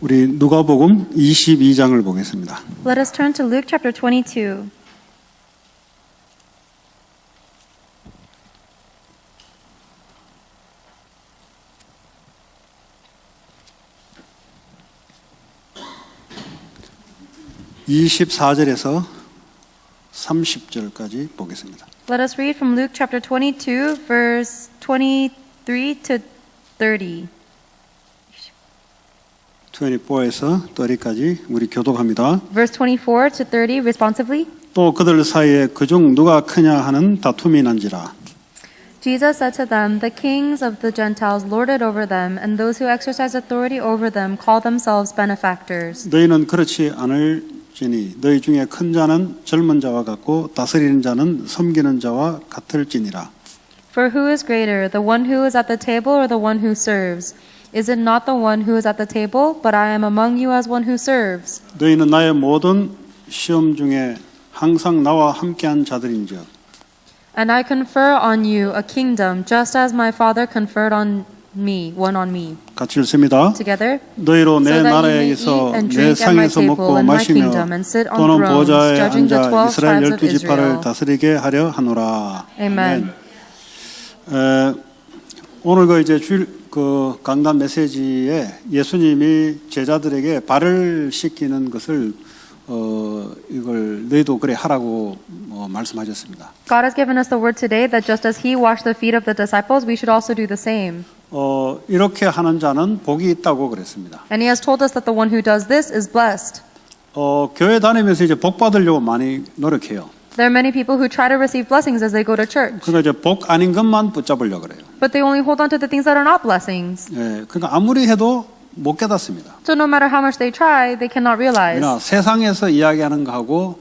우리 누가복음 22장을 보겠습니다. Let us turn to Luke chapter 22. (24절에서) (30절까지) 보겠습니다. Let us read from Luke chapter 22, verse 23 to 30. 24에서 30까지 우리 교독합니다. Verse 24 to 30 responsively. 또 그들 사이에 그중 누가 크냐 하는 다툼이 난지라. Jesus said to them, The kings of the Gentiles lord it over them, and those who exercise authority over them call themselves benefactors. 너희는 그렇지 않을지니 너희 중에 큰 자는 젊은 자와 같고 다스리는 자는 섬기는 자와 같을지니라. For who is greater, the one who is at the table or the one who serves? Is it not the one who is at the table, but I am among you as one who serves? 너희는 나의 모든 시험 중에 항상 나와 함께한 자들인즉 And I confer on you a kingdom, just as my Father conferred on me, one on me. 같이 읽습니다. Together, 너희로 내 so that you may 나라에서 eat and 내 drink at my 상에서 table 먹고 in my 마시며 kingdom and sit on 또는 thrones, 보좌에 judging the 앉아 12 이스라엘 tribes of 12지파를 Israel. 다스리게 하려 하노라. Amen. 오늘 그 강단 메시지에 예수님이 제자들에게 발을 씻기는 것을 이걸 너희도 그래 하라고 말씀하셨습니다. God has given us the word today that just as He washed the feet of the disciples, we should also do the same. 이렇게 하는 자는 복이 있다고 그랬습니다. And He has told us that the one who does this is blessed. 교회 다니면서 이제 복 받으려고 많이 노력해요. There are many people who try to receive blessings as they go to church, 그러니까 이제 복 아닌 것만 붙잡으려고 그래요. but they only hold on to the things that are not blessings. 예, 그러니까 아무리 해도 못 깨닫습니다. So no matter how much they try, they cannot realize. 그러나 세상에서 이야기하는 거하고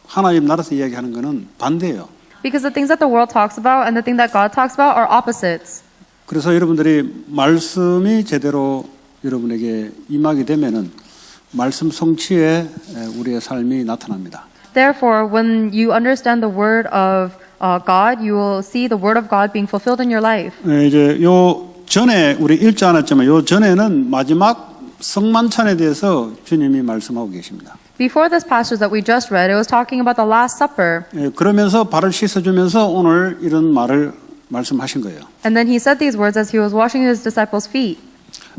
하나님 나라에서 이야기하는 거는 반대예요. Because the things that the world talks about and the thing that God talks about are opposites. 그래서 여러분들이 말씀이 제대로 여러분에게 임하게 되면은 말씀 성취에 우리의 삶이 나타납니다. Therefore, when you understand the word of God, you will see the word of God being fulfilled in your life. 이제 요 전에 우리 읽지 않았지만 요 전에는 마지막 성만찬에 대해서 주님이 말씀하고 계십니다. Before this passage that we just read, it was talking about the Last Supper. 그러면서 발을 씻어주면서 오늘 이런 말을 말씀하신 거예요. And then he said these words as he was washing his disciples' feet.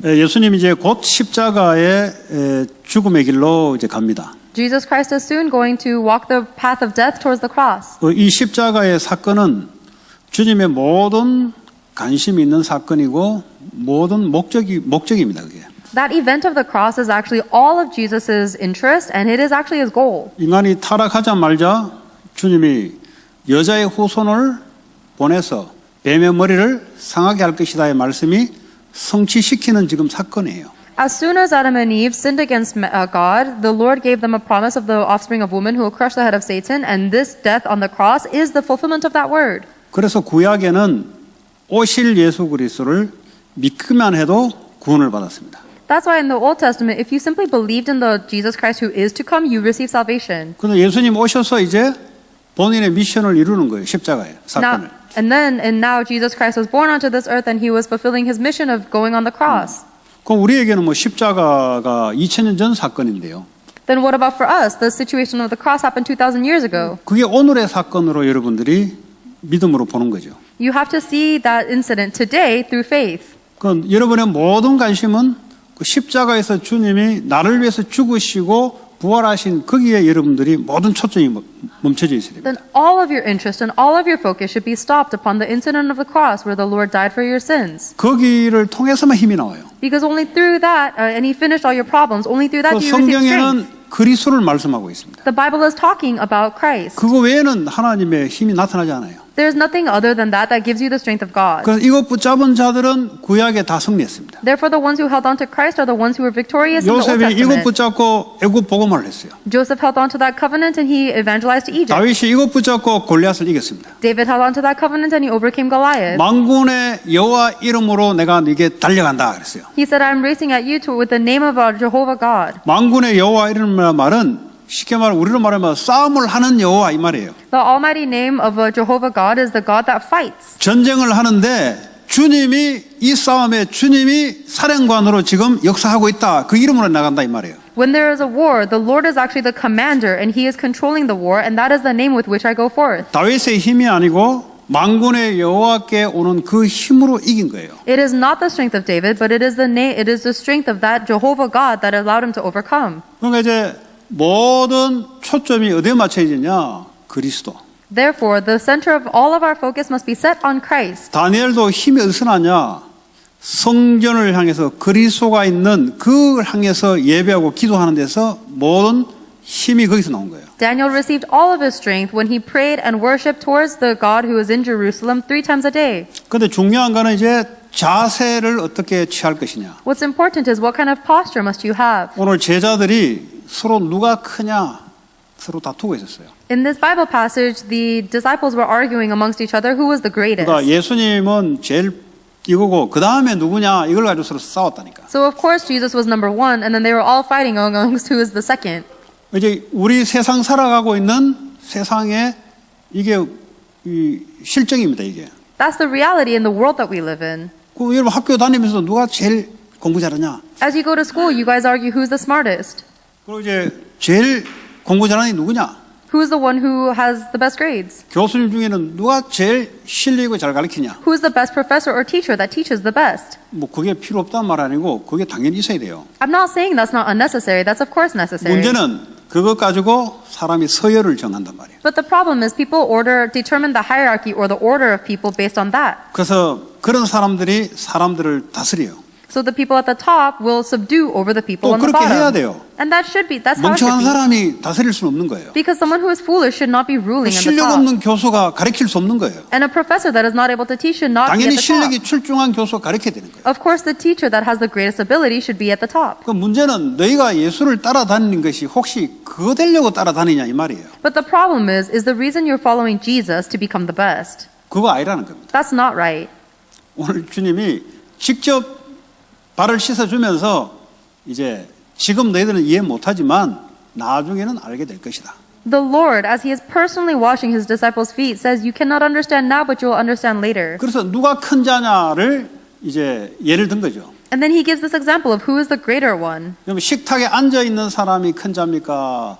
예수님이 이제 곧 십자가의 죽음의 길로 이제 갑니다. Jesus Christ is soon going to walk the path of death towards the cross. 이 십자가의 사건은 주님의 모든 관심이 있는 사건이고 모든 목적입니다. 그게. That event of the cross is actually all of Jesus' interest, and it is actually his goal. 인간이 타락하자마자 주님이 여자의 후손을 보내서 뱀의 머리를 상하게 할 것이다의 말씀이 성취시키는 지금 사건이에요. As soon as Adam and Eve sinned against God, the Lord gave them a promise of the offspring of woman who will crush the head of Satan, and this death on the cross is the fulfillment of that word. 그래서 구약에는 오실 예수 그리스도를 믿기만 해도 구원을 받았습니다. That's why in the Old Testament, if you simply believed in the Jesus Christ who is to come, you receive salvation. 그런데 예수님 오셔서 이제 본인의 미션을 이루는 거예요. 십자가의 사건을. Now Jesus Christ was born onto this earth, and he was fulfilling his mission of going on the cross. 그럼 우리에게는 십자가가 2000년 전 사건인데요. Then what about for us? The situation of the cross happened 2,000 years ago. 그게 오늘의 사건으로 여러분들이 믿음으로 보는 거죠. You have to see that incident today through faith. 그럼 여러분의 모든 관심은 그 십자가에서 주님이 나를 위해서 죽으시고 부활하신 거기에 여러분들이 모든 초점이 멈춰져 있어야 됩니다. Then all of your interest and all of your focus should be stopped upon the incident of the cross where the Lord died for your sins. 거기를 통해서만 힘이 나와요. Because only through that, and He finished all your problems, only through that 그 do you receive strength. 성경에는 그리스도를 말씀하고 있습니다. The Bible is talking about Christ. 그거 외에는 하나님의 힘이 나타나지 않아요. There's nothing other than that gives you the strength of God. 그래서 이것 붙잡은 자들은 구약에 다 승리했습니다. Therefore, the ones who held on to Christ are the ones who were victorious in the Old 요셉이 이것 Testament. 붙잡고 애굽 복음화를 했어요. Joseph held on to that covenant and he evangelized to Egypt. 다윗이 이것 붙잡고 골리앗을 이겼습니다. David held on to that covenant and he overcame Goliath. 만군의 여호와 이름으로 내가 네게 달려간다 그랬어요. He said, I'm racing at you with the name of our Jehovah God. 만군의 여호와 이름이라는 말은 쉽게 말하면 우리로 말하면 싸움을 하는 여호와 이 말이에요. The almighty name of Jehovah God is the God that fights. 전쟁을 하는데 주님이 이 싸움에 주님이 사령관으로 지금 역사하고 있다. 그 이름으로 나간다 이 말이에요. When there is a war, the Lord is actually the commander and he is controlling the war, and that is the name with which I go forth. 다윗의 힘이 아니고 만군의 여호와께 오는 그 힘으로 이긴 거예요. It is not the strength of David, but it is the strength of that Jehovah God that allowed him to overcome. 그러니까 이제 모든 초점이 어디에 맞춰지냐? 그리스도. Therefore, the center of all of our focus must be set on Christ. 다니엘도 힘이 어디서 나냐? 성전을 향해서 그리스도가 있는 그걸 향해서 예배하고 기도하는 데서 모든 힘이 거기서 나온 거예요. Daniel received all of his strength when he prayed and worshiped towards the God who is in Jerusalem 3 times a day. 근데 중요한 거는 이제 자세를 어떻게 취할 것이냐. What's important is what kind of posture must you have. 오늘 제자들이 서로 누가 크냐 서로 다투고 있었어요. In this Bible passage, the disciples were arguing amongst each other who was the greatest. 그러니까 예수님은 제일 이거고 그 다음에 누구냐 이걸 가지고 서로 싸웠다니까. So of course Jesus was number one, and then they were all fighting amongst who is the second. 이제 우리 세상 살아가고 있는 세상에 이게 이 실정입니다 이게. That's the reality in the world that we live in. 그 여러분 학교 다니면서 누가 제일 공부 잘하냐? As you go to school, you guys argue who's the smartest. 그리고 이제 제일 공부 잘하는 게 누구냐? Who's the one who has the best grades? 교수님 중에는 누가 제일 실력 있고 잘 가르치냐? Who's the best professor or teacher that teaches the best? 뭐 그게 필요 없다는 말 아니고 그게 당연히 있어야 돼요. I'm not saying that's not unnecessary. That's of course necessary. 문제는 그것 가지고 사람이 서열을 정한단 말이에요. But the problem is people determine the hierarchy or the order of people based on that. 그래서 그런 사람들이 사람들을 다스려요. So the people at the top will subdue over the people 또 on the 그렇게 해야 bottom. 돼요. And that's how it 멍청한 should be. 사람이 다스릴 수는 없는 거예요. Because someone who is foolish should not be ruling at the 실력 top. 없는 교수가 가르칠 수 없는 거예요. And a professor that is not able to teach should not be 당연히 at the top. 실력이 출중한 교수가 가르쳐야 되는 거예요. Of course, the teacher that has the greatest ability should be at the top. 그 문제는 너희가 예수를 따라다니는 것이 혹시 그거 되려고 따라다니냐 이 말이에요. But the problem is the reason you're following Jesus to become the best. 그거 아니라는 겁니다. That's not right. 오늘 주님이 직접 발을 씻어주면서 이제 지금 너희들은 이해 못하지만 나중에는 알게 될 것이다. The Lord, as He is personally washing His disciples' feet, says, "You cannot understand now, but you will understand later." 그래서 누가 큰 자냐를 이제 예를 든 거죠. And then He gives this example of who is the greater one. 그럼 식탁에 앉아 있는 사람이 큰 자입니까?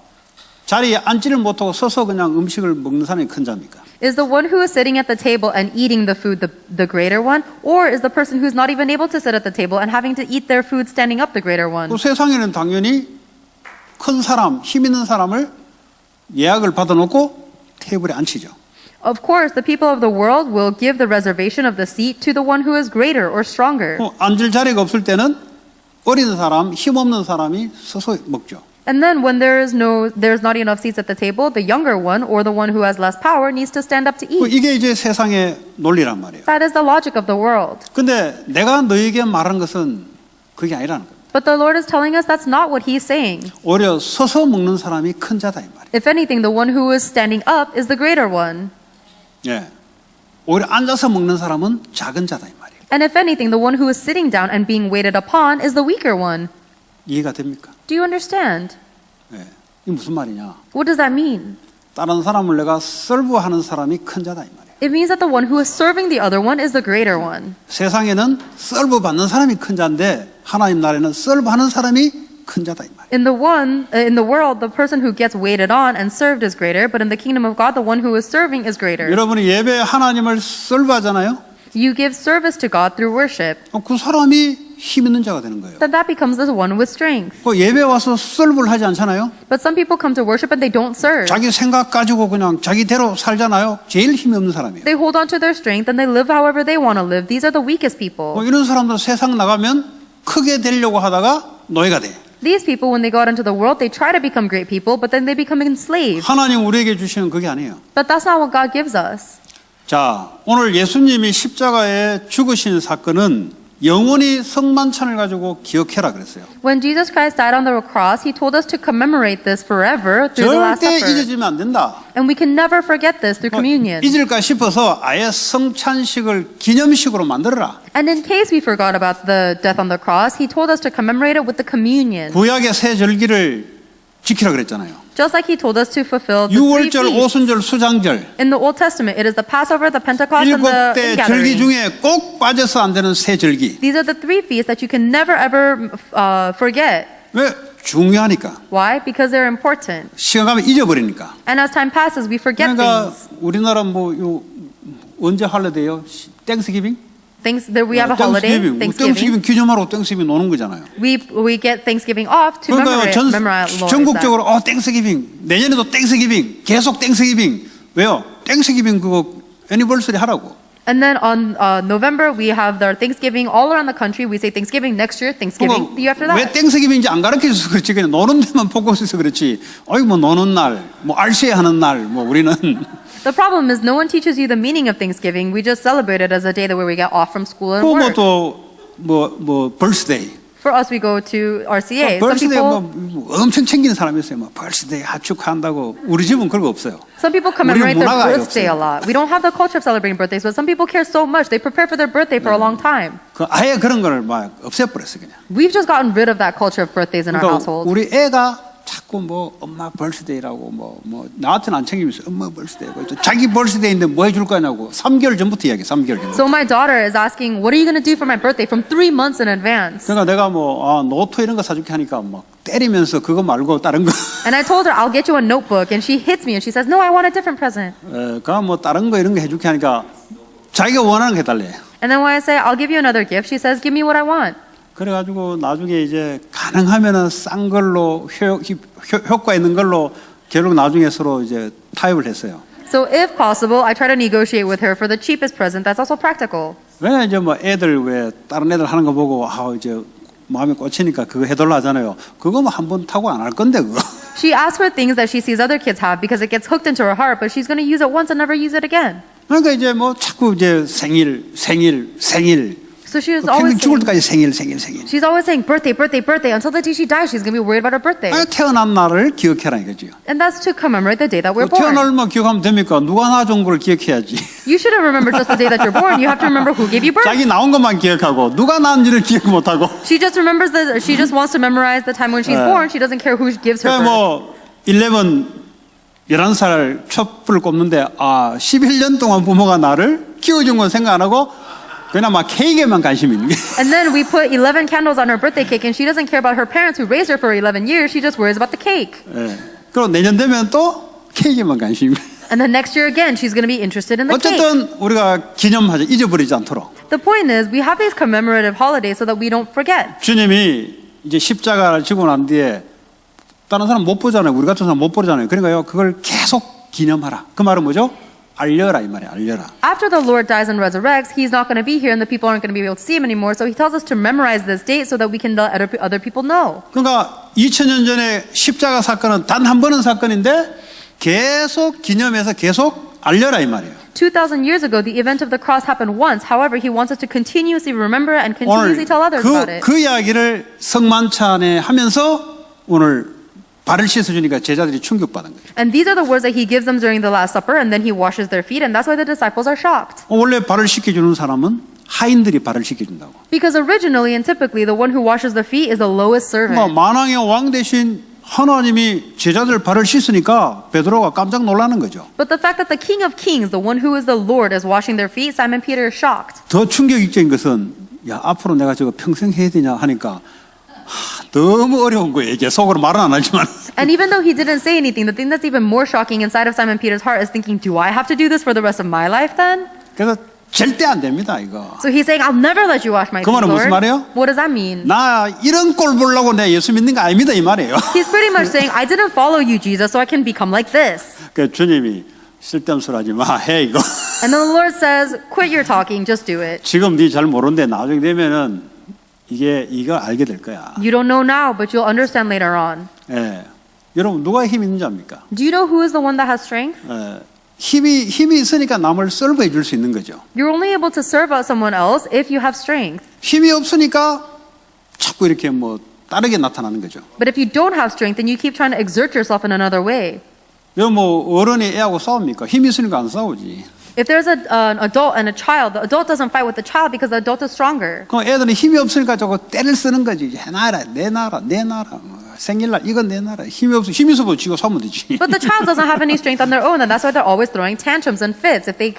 자리에 앉지를 못하고 서서 그냥 음식을 먹는 사람이 큰 자입니까? Is the one who is sitting at the table and eating the food the greater one? Or is the person who's not even able to sit at the table and having to eat their food standing up the greater one? 그 세상에는 당연히 큰 사람, 힘 있는 사람을 예약을 받아놓고 테이블에 앉히죠. Of course, the people of the world will give the reservation of the seat to the one who is greater or stronger. 앉을 자리가 없을 때는 어린 사람, 힘 없는 사람이 서서 먹죠. And then when there's not enough seats at the table, the younger one or the one who has less power needs to stand up to eat. 이게 이제 세상의 논리란 말이에요. That is the logic of the world. 근데 내가 너에게 말한 것은 그게 아니라는 거예요. But the Lord is telling us that's not what He's saying. 오히려 서서 먹는 사람이 큰 자다 이 말이에요. If anything, the one who is standing up is the greater one. 예. 오히려 앉아서 먹는 사람은 작은 자다 이 말이에요. And if anything, the one who is sitting down and being waited upon is the weaker one. 이해가 됩니까? Do you understand? 예. 이게 무슨 말이냐? What does that mean? 다른 사람을 내가 설부하는 사람이 큰 자다 이 말이에요. It means that the one who is serving the other one is the greater one. 세상에는 설부 받는 사람이 큰 자인데 하나님 나라에는 설부하는 사람이 큰 자다 이 말이에요. In the world, the person who gets waited on and served is greater, but in the kingdom of God, the one who is serving is greater. 여러분이 예배 하나님을 설부하잖아요. You give service to God through worship. 그 사람이 힘 있는 자가 되는 거예요. Then that becomes the one with strength. 그 예배 와서 설부를 하지 않잖아요. But some people come to worship and they don't serve. 자기 생각 가지고 그냥 자기대로 살잖아요. 제일 힘이 없는 사람이에요. They hold on to their strength and they live however they want to live. These are the weakest people. 이런 사람들 세상 나가면 크게 되려고 하다가 노예가 돼. These people, when they go out into the world, they try to become great people, but then they become enslaved. 하나님 우리에게 주시는 그게 아니에요. But that's not what God gives us. 자, 오늘 예수님이 십자가에 죽으신 사건은 영원히 성만찬을 가지고 기억해라 그랬어요. When Jesus Christ died on the cross, He told us to commemorate this forever through the Last 절대 Supper. 잊어지면 안 된다. And we can never forget this through communion. 잊을까 싶어서 아예 성찬식을 기념식으로 만들어라. And in case we forgot about the death on the cross, He told us to commemorate it with the communion. 구약의 새 절기를 지키라 그랬잖아요. Just like he told us to fulfill the three 6월절, feasts. 오순절, 수장절 In the Old Testament, it is the Passover, the Pentecost, and 일곱 the 대 절기 ingathering. 중에 꼭 빠져서 안 되는 세 절기. These are the three feasts that you can never ever forget. 왜? 중요하니까. Why? Because they're important. 시간 가면 잊어버리니까. And as time passes, we forget 그러니까 things. 우리나라 언제 할래돼요? 땡스기빙? We have a holiday, 땡스기빙 Thanksgiving. 기념하러 땡스기빙 노는 거잖아요. We get Thanksgiving off to 그러니까 memorize 전국적으로 땡스기빙 내년에도 땡스기빙 계속 땡스기빙 왜요? 땡스기빙 그거 애니버서리 하라고. And then on November, we have our Thanksgiving all around the country. We say Thanksgiving next year, Thanksgiving the year after 왜 that. 땡스기빙인지 안 가르쳐줘서 그렇지 그냥 노는 데만 포커스해서 그렇지. 어이 뭐 노는 날, 뭐 알쇠 하는 날, 뭐 우리는 The problem is no one teaches you the meaning of Thanksgiving. We just celebrate it as a day where we get off from school and work. 그뭐또뭐 birthday. For us, we go to RCA. Some 벌스데이 people, 뭐 엄청 챙기는 사람이 있어요. 뭐 벌스데이 축하한다고. 우리 집은 그런 거 없어요. some people commemorate their 문화가 아예 birthday 없어요. a lot. We don't have the culture of celebrating birthdays, but some people care so much. They prepare for their birthday for a long time. 그 아예 그런 걸 막 없애버렸어 그냥. We've just gotten rid of that culture of birthdays in our 그러니까 household. 우리 애가 자꾸 뭐 엄마 벌스데이라고 뭐 나한테는 안 챙기면서 엄마 벌스데이고 또 자기 벌스데이인데 뭐 해줄 거냐고 3개월 전부터 이야기. 3개월 전부터. So my daughter is asking, what are you going to do for my birthday from 3 months in advance? 그러니까 내가 노트 이런 거 사줄게 하니까 막 때리면서 그거 말고 다른 거. And I told her, I'll get you a notebook. And she hits me and she says, no, I want a different present. 그럼 뭐 다른 거 이런 거 해줄게 하니까 자기가 원하는 거 해달래. And then when I say, I'll give you another gift, she says, give me what I want. 그래가지고 나중에 이제 가능하면은 싼 걸로 효과 있는 걸로 결국 나중에 서로 이제 타협을 했어요. So if possible, I try to negotiate with her for the cheapest present that's also practical. 왜냐 이제 뭐 애들 왜 다른 애들 하는 거 보고 이제 마음에 꽂히니까 그거 해달라 하잖아요. 그거 뭐 한 번 타고 안 할 건데 그거. She asks for things that she sees other kids have because it gets hooked into her heart, but she's going to use it once and never use it again. 그러니까 이제 뭐 자꾸 이제 생일. So she is 평생 always 죽을 saying, 때까지 생일. she's always saying birthday until the day she dies. She's going to be worried about her birthday. 태어난 날을 기억해라 이거죠. And that's to commemorate the day that we're born. 태어날만 기억하면 됩니까? 누가 낳아준 걸 기억해야지. You shouldn't remember just the day that you're born. You have to remember who gave you birth. 자기 나온 것만 기억하고 누가 낳은지를 기억 못하고. She just wants to memorize the time when she's born. She doesn't care who gives her 그러니까 birth. 11살 촛불을 꼽는데 11년 동안 부모가 나를 키워준 건 생각 안 하고 그냥 막 케이크에만 관심이 있는 게. And then we put 11 candles on her birthday cake and she doesn't care about her parents who raised her for 11 years. She just worries about the cake. 그리고 내년 되면 또 케이크에만 관심이. And then next year again, she's going to be interested in the cake. 어쨌든 우리가 기념하자. 잊어버리지 않도록. The point is, we have these commemorative holidays so that we don't forget. 주님이 이제 십자가를 지고 난 뒤에 다른 사람 못 보잖아요. 우리 같은 사람 못 보잖아요. 그러니까요. 그걸 계속 기념하라. 그 말은 뭐죠? 알려라 이 말이에요. 알려라. After the Lord dies and resurrects, he's not going to be here and the people aren't going to be able to see him anymore. So he tells us to memorize this date so that we can let other people know. 그러니까 2000년 전에 십자가 사건은 단 한 번은 사건인데 계속 기념해서 계속 알려라 이 말이에요. 2,000 years ago, the event of the cross happened once. However, he wants us to continuously remember and continuously tell others about it. 그 이야기를 성만찬에 하면서 오늘 발을 씻어주니까 제자들이 충격받은 거예요. And these are the words that he gives them during the Last Supper, and then he washes their feet, and that's why the disciples are shocked. 원래 발을 씻겨주는 사람은 하인들이 발을 씻겨준다고. Because originally and typically, the one who washes the feet is the lowest servant. 만왕의 왕 대신 하나님이 제자들 발을 씻으니까 베드로가 깜짝 놀라는 거죠. But the fact that the King of Kings, the one who is the Lord, is washing their feet, Simon Peter is shocked. 더 충격적인 것은 앞으로 내가 저거 평생 해야 되냐 하니까 너무 어려운 거예요. 이게 속으로 말은 안 하지만. And even though he didn't say anything, the thing that's even more shocking inside of Simon Peter's heart is thinking, do I have to do this for the rest of my life then? 그래서 절대 안 됩니다, 이거. So he's saying, I'll never let you wash my 그 feet, 말은 무슨 Lord. 말이에요? What does that mean? 나 이런 꼴 보려고 내 예수 믿는 거 아닙니다, 이 말이에요. He's pretty much saying, I didn't follow you, Jesus, so I can become like this. 그 주님이 쓸데없는 소리 하지 마, 해 이거. And then the Lord says, quit your talking, just do it. 지금 네 잘 모르는데 나중에 되면은 이거 알게 될 거야. You don't know now, but you'll understand later on. 예. 여러분 누가 힘 있는지 압니까? Do you know who is the one that has strength? 예. 힘이 있으니까 남을 설브해 줄 수 있는 거죠. You're only able to serve out someone else if you have strength. 힘이 없으니까 자꾸 이렇게 다르게 나타나는 거죠. But if you don't have strength, then you keep trying to exert yourself in another way. 여러분 어른이 애하고 싸웁니까? 힘이 있으니까 안 싸우지. If there's an adult and a child, the adult doesn't fight with the child because the adult is stronger. 그 애들은 힘이 없으니까 저거 때를 쓰는 거지. 해놔라, 내놔라. 생일날 이건 내 나라 힘이 없어 힘이 있어 보고 지고 사면 되지. But the child doesn't have any strength on their own, and that's why they're always throwing tantrums and fits. If they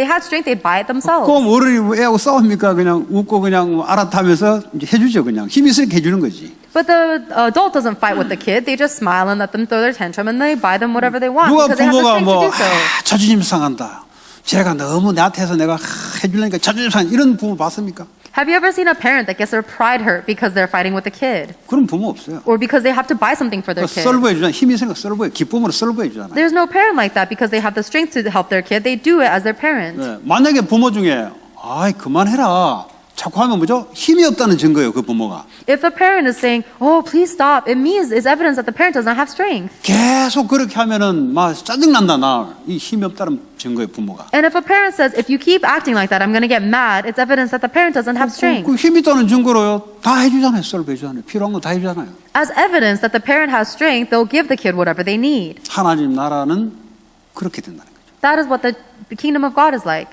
had strength, they'd buy it themselves. 그럼 어른이 애하고 싸웁니까? 그냥 웃고 그냥 알아타면서 이제 해주죠. 그냥 힘이 있으니까 해주는 거지. But the adult doesn't fight with the kid. They just smile and let them throw their tantrum, and they buy them whatever they want 누가 because they have the 부모가 strength to 뭐 do so. 자존심 상한다. 쟤가 너무 나한테 해서 내가 해주려니까 자존심 상한 이런 부모 봤습니까? Have you ever seen a parent that gets their pride hurt because they're fighting with the kid? 그런 부모 없어요. Or because they have to buy something for their kid? 썰보해 주잖아. 힘이 있으니까 썰보해. 기쁨으로 썰보해 주잖아. There's no parent like that because they have the strength to help their kid. They do it as their parent. 네. 만약에 부모 중에 아이 그만해라. 자꾸 하면 뭐죠? 힘이 없다는 증거예요. 그 부모가. If a parent is saying, "Oh, please stop," it means it's evidence that the parent does not have strength. 계속 그렇게 하면은 막 짜증난다 나. 이 힘이 없다는 증거예요. 부모가. And if a parent says, "If you keep acting like that, I'm going to get mad," it's evidence that the parent doesn't have strength. 그 힘이 있다는 증거로요. 다 해주잖아요. 썰보 해주잖아요. 필요한 거 다 해주잖아요. As evidence that the parent has strength, they'll give the kid whatever they need. 하나님 나라는 그렇게 된다는 거죠. That is what the kingdom of God is like.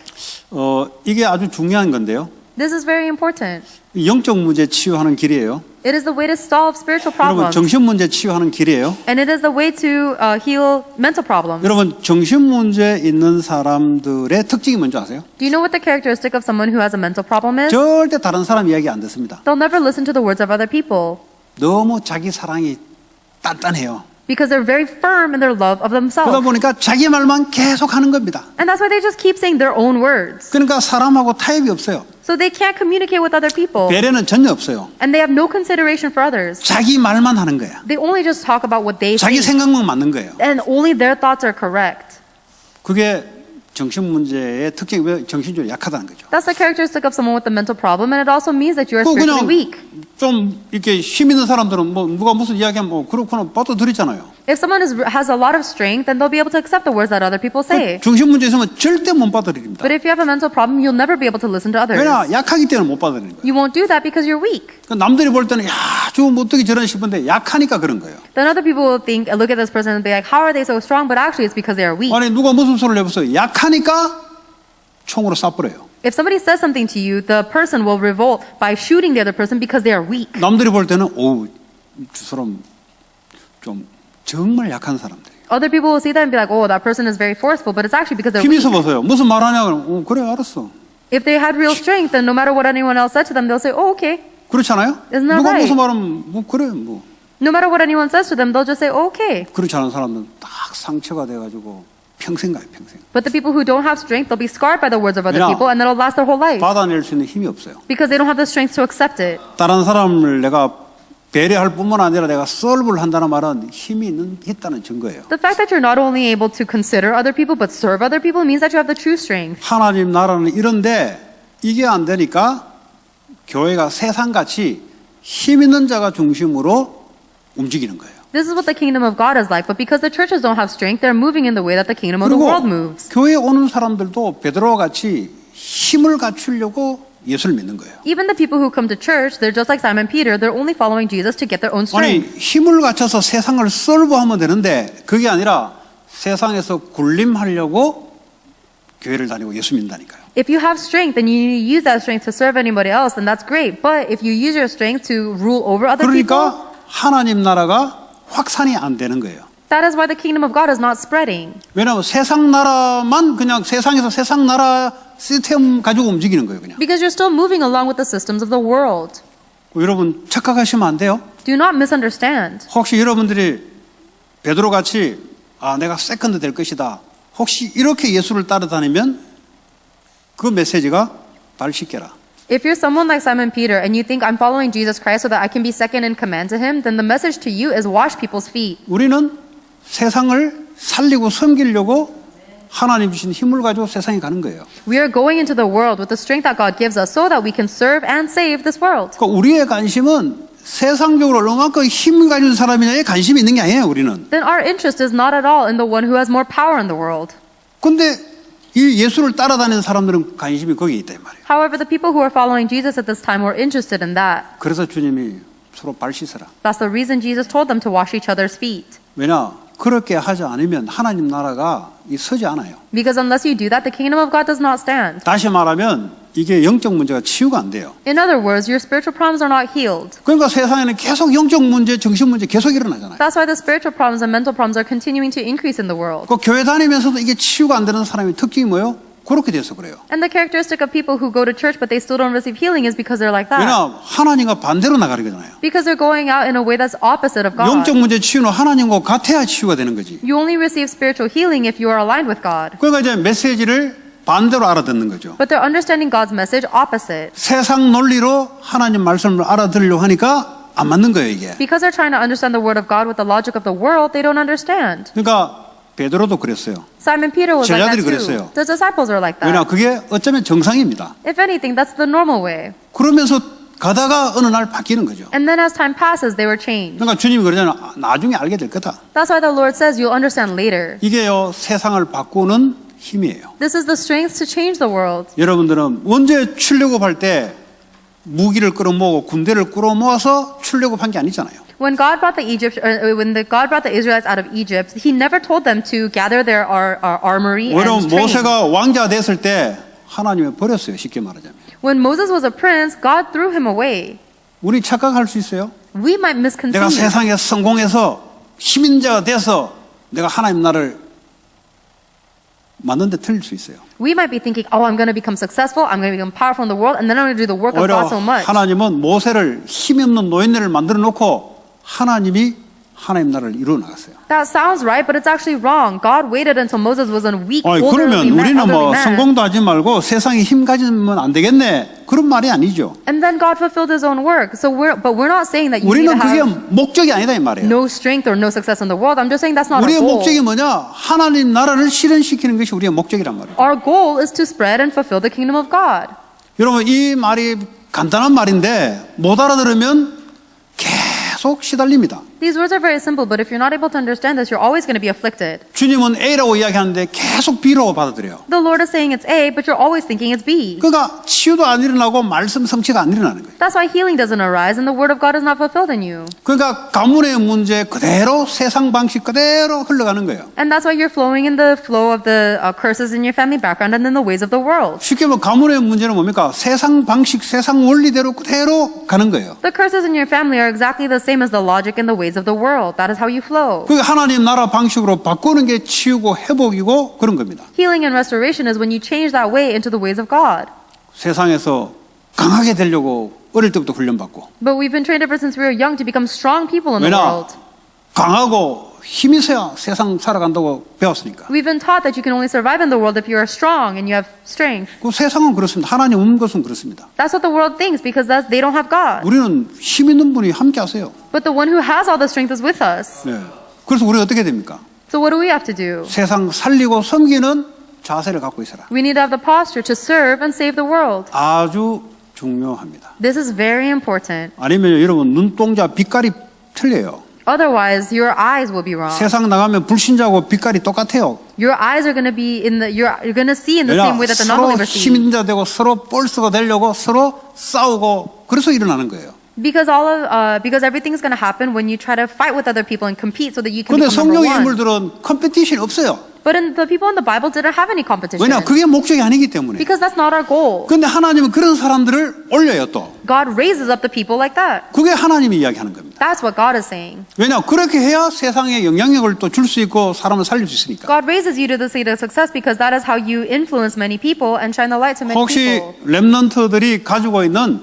이게 아주 중요한 건데요. This is very important. 영적 문제 치유하는 길이에요. It is the way to solve spiritual 여러분 problems. 정신 문제 치유하는 길이에요. And it is the way to heal mental problems. 여러분 정신 문제 있는 사람들의 특징이 뭔지 아세요? Do you know what the characteristic of someone who has a mental problem is? 절대 다른 사람 이야기 안 듣습니다. They'll never listen to the words of other people 너무 자기 사랑이 단단해요. because they're very firm in their love of 그러다 themselves. 보니까 자기 말만 계속 하는 겁니다. And that's why they just keep saying their own words. 그러니까 사람하고 타협이 없어요. So they can't communicate with other people. 배려는 전혀 없어요. And they have no consideration for others. 자기 말만 하는 거야. They only just talk about what they 자기 think. 생각만 맞는 거예요. And only their thoughts are correct. 그게 정신 문제의 특징이 왜 정신적으로 약하다는 거죠. That's the characteristic of someone with a mental problem. And it also means that you are 그 spiritually 그냥 weak. 좀 이렇게 힘 있는 사람들은 뭐 누가 무슨 이야기하면 뭐 그렇구나 받아들이잖아요. If someone has a lot of strength, then they'll be able to accept the words that other people say. 정신 문제 있으면 절대 못 받아들입니다. But if you have a mental problem, you'll never be able to listen to others. 왜냐 약하기 때문에 못 받아들이는 거예요. You won't do that because you're weak. 그러니까 남들이 볼 때는 야좀 어떻게 저런 싶은데 약하니까 그런 거예요. Then other people will think, look at this person and be like, how are they so strong? But actually it's because they are weak. 아니 누가 무슨 소리를 해보세요. 약하니까 총으로 쏴버려요. If somebody says something to you, the person will revolt by shooting the other person because they are weak. 남들이 볼 때는 오우 저 사람 좀 정말 약한 사람들. Other people will see that and be like, oh, that person is very forceful, but it's actually because they're 힘이 weak. 있어 보세요. 무슨 말하냐 그러면 그래 알았어. If they had real strength, then no matter what anyone else said to them, they'll say, oh, okay. 그렇지 않아요? Isn't that 누가 right? 무슨 말하면 뭐 그래 뭐 No matter what anyone says to them, they'll just say, oh, okay. 그렇지 않은 사람들은 딱 상처가 돼가지고 평생 가요 평생. But the people who don't have strength, they'll be scarred by the words of other Yeah. people, and it'll last their whole life 받아낼 수 있는 힘이 없어요. because they don't have the strength to accept it. 다른 사람을 내가 배려할 뿐만 아니라 내가 썰불 한다는 말은 힘이 있다는 증거예요. The fact that you're not only able to consider other people but serve other people means that you have the true strength. 하나님 나라는 이런데 이게 안 되니까 교회가 세상같이 힘 있는 자가 중심으로 움직이는 거예요. This is what the kingdom of God is like, but because the churches don't have strength, they're moving in the way that the kingdom of the 그리고 world moves. 교회에 오는 사람들도 베드로와 같이 힘을 갖추려고 예수를 믿는 거예요. Even the people who come to church, they're just like Simon Peter, they're only following Jesus to get their own 아니 strength. 힘을 갖춰서 세상을 썰보하면 되는데 그게 아니라 세상에서 군림하려고 교회를 다니고 예수 믿는다니까요. If you have strength and you use that strength to serve anybody else, then that's great. But if you use your strength to rule over other people, 그러니까 하나님 나라가 확산이 안 되는 거예요. that is why the kingdom of God is not spreading. 왜냐하면 세상 나라만 그냥 세상에서 세상 나라 시스템 가지고 움직이는 거예요. 그냥. Because you're still moving along with the systems of the world. 여러분 착각하시면 안 돼요. Do not misunderstand. 혹시 여러분들이 베드로 같이 내가 세컨드 될 것이다. 혹시 이렇게 예수를 따라다니면 그 메시지가 발 씻겨라. If you're someone like Simon Peter and you think I'm following Jesus Christ so that I can be second in command to him, then the message to you is wash people's feet. 우리는 세상을 살리고 섬기려고 하나님 주신 힘을 가지고 세상에 가는 거예요. We are going into the world with the strength that God gives us so that we can serve and save this world. 그러니까 우리의 관심은 세상적으로 얼마큼 힘을 가진 사람이냐에 관심이 있는 게 아니에요. 우리는. Then our interest is not at all in the one who has more power in the world. 근데 이 예수를 따라다니는 사람들은 관심이 거기에 있다 이 말이에요. However, the people who are following Jesus at this time were interested in that. 그래서 주님이 서로 발 씻어라. That's the reason Jesus told them to wash each other's feet. 왜냐? 그렇게 하지 않으면 하나님 나라가 서지 않아요. Because unless you do that, the kingdom of God does not stand. 다시 말하면 이게 영적 문제가 치유가 안 돼요. In other words, your spiritual problems are not healed. 그러니까 세상에는 계속 영적 문제, 정신 문제 계속 일어나잖아요. That's why the spiritual problems and mental problems are continuing to increase in the world. 그 교회 다니면서도 이게 치유가 안 되는 사람의 특징이 뭐예요? 그렇게 돼서 그래요. And the characteristic of people who go to church but they still don't receive healing is because they're like that. 왜냐 하나님과 반대로 나가려잖아요. Because they're going out in a way that's opposite of God. 영적 문제 치유는 하나님과 같아야 치유가 되는 거지. You only receive spiritual healing if you are aligned with God. 그러니까 이제 메시지를 반대로 알아듣는 거죠. But they're understanding God's message opposite. 세상 논리로 하나님 말씀을 알아들으려고 하니까 안 맞는 거예요, 이게. Because they're trying to understand the word of God with the logic of the world, they don't understand. 그러니까 베드로도 그랬어요. Simon Peter was like that 제자들이 too. 그랬어요. The disciples are like 왜냐 that. 그게 어쩌면 정상입니다. If anything, that's the normal way. 그러면서 가다가 어느 날 바뀌는 거죠. And then as time passes, they were changed. 그러니까 주님이 그러잖아요. 나중에 알게 될 거다. That's why the Lord says you'll understand later. 이게요 세상을 바꾸는 힘이에요. This is the strength to change the world. 여러분들은 언제 출애굽할 때 무기를 끌어모으고 군대를 끌어모아서 출애굽한 게 아니잖아요. When God brought God brought the Israelites out of Egypt, He never told them to gather their armory 오히려 and train. 모세가 왕자 됐을 때 하나님이 버렸어요. 쉽게 말하자면. When Moses was a prince, God threw him away. 우리 착각할 수 있어요. We might misconceive 내가 this. 세상에 성공해서 힘인 자가 돼서 내가 하나님 나라를 만드는데 틀릴 수 있어요. We might be thinking, oh, I'm going to become successful, I'm going to become powerful in the world, and then I'm going to do the work of 오히려 God so much. 하나님은 모세를 힘이 없는 노인네를 만들어 놓고 하나님이 하나님 나라를 이루어 나갔어요. That sounds right, but it's actually wrong. God waited until Moses was a weak, 그러면 elderly 우리는 뭐 man. 성공도 하지 말고 세상에 힘 가지면 안 되겠네. 그런 말이 아니죠. And then God fulfilled His own work. But we're not saying that you need 우리는 to 그게 have 목적이 아니다 이 말이에요. no strength or no success in the world. I'm just saying that's not our 우리의 goal. 목적이 뭐냐? 하나님 나라를 실현시키는 것이 우리의 목적이란 말이에요. Our goal is to spread and fulfill the kingdom of God. 여러분 이 말이 간단한 말인데 못 알아들으면 계속 시달립니다. These words are very simple, but if you're not able to understand this, you're always going to be afflicted. 주님은 A라고 이야기하는데 계속 B라고 받아들여요. The Lord is saying it's A, but you're always thinking it's B. 그러니까 치유도 안 일어나고 말씀 성취가 안 일어나는 거예요. That's why healing doesn't arise and the word of God is not fulfilled in you. 그러니까 가문의 문제 그대로 세상 방식 그대로 흘러가는 거예요. And that's why you're flowing in the flow of the curses in your family background and in the ways of the world. 쉽게 말하면 가문의 문제는 뭡니까? 세상 방식, 세상 원리대로 그대로 가는 거예요. The curses in your family are exactly the same as the logic and the ways of the world. That is how you flow. 그게 하나님 나라 방식으로 바꾸는 게 치유고 회복이고 그런 겁니다. Healing and restoration is when you change that way into the ways of God. 세상에서 강하게 되려고 어릴 때부터 훈련받고 But we've been trained ever since we were young to become strong people in the 왜냐? world. 강하고 힘이 있어야 세상 살아간다고 배웠으니까. We've been taught that you can only survive in the world if you are strong and you have strength. 그 세상은 그렇습니다. 하나님 없는 것은 그렇습니다. That's what the world thinks because they don't have God. 우리는 힘 있는 분이 함께 하세요. But the one who has all the strength is with us. 네. 그래서 우리 어떻게 됩니까? So what do we have to do? 세상 살리고 섬기는 자세를 갖고 있어라. We need to have the posture to serve and save the world. 아주 중요합니다. This is very important. 아니면 여러분 눈동자 빛깔이 틀려요. Otherwise, your eyes will be wrong. 세상 나가면 불신자하고 빛깔이 똑같아요. Your eyes are going to be you're going to see in the 왜냐 same way that the 서로 non-believers see. 힘있는 자 되고 서로 뻘스가 되려고 서로 싸우고 그래서 일어나는 거예요. Because everything's going to happen when you try to fight with other people and compete so that you can 그런데 become number 성경의 one. 인물들은 컴피티션이 없어요. But the people in the Bible didn't have any competition. 왜냐 그게 목적이 아니기 때문에. Because that's not our goal. 그런데 하나님은 그런 사람들을 올려요 또. God raises up the people like that. 그게 하나님이 이야기하는 겁니다. That's what God is saying. 왜냐 그렇게 해야 세상에 영향력을 또 줄 수 있고 사람을 살릴 수 있으니까. God raises you to the state of success because that is how you influence many people and shine the light to many 혹시 people. 렘넌트들이 가지고 있는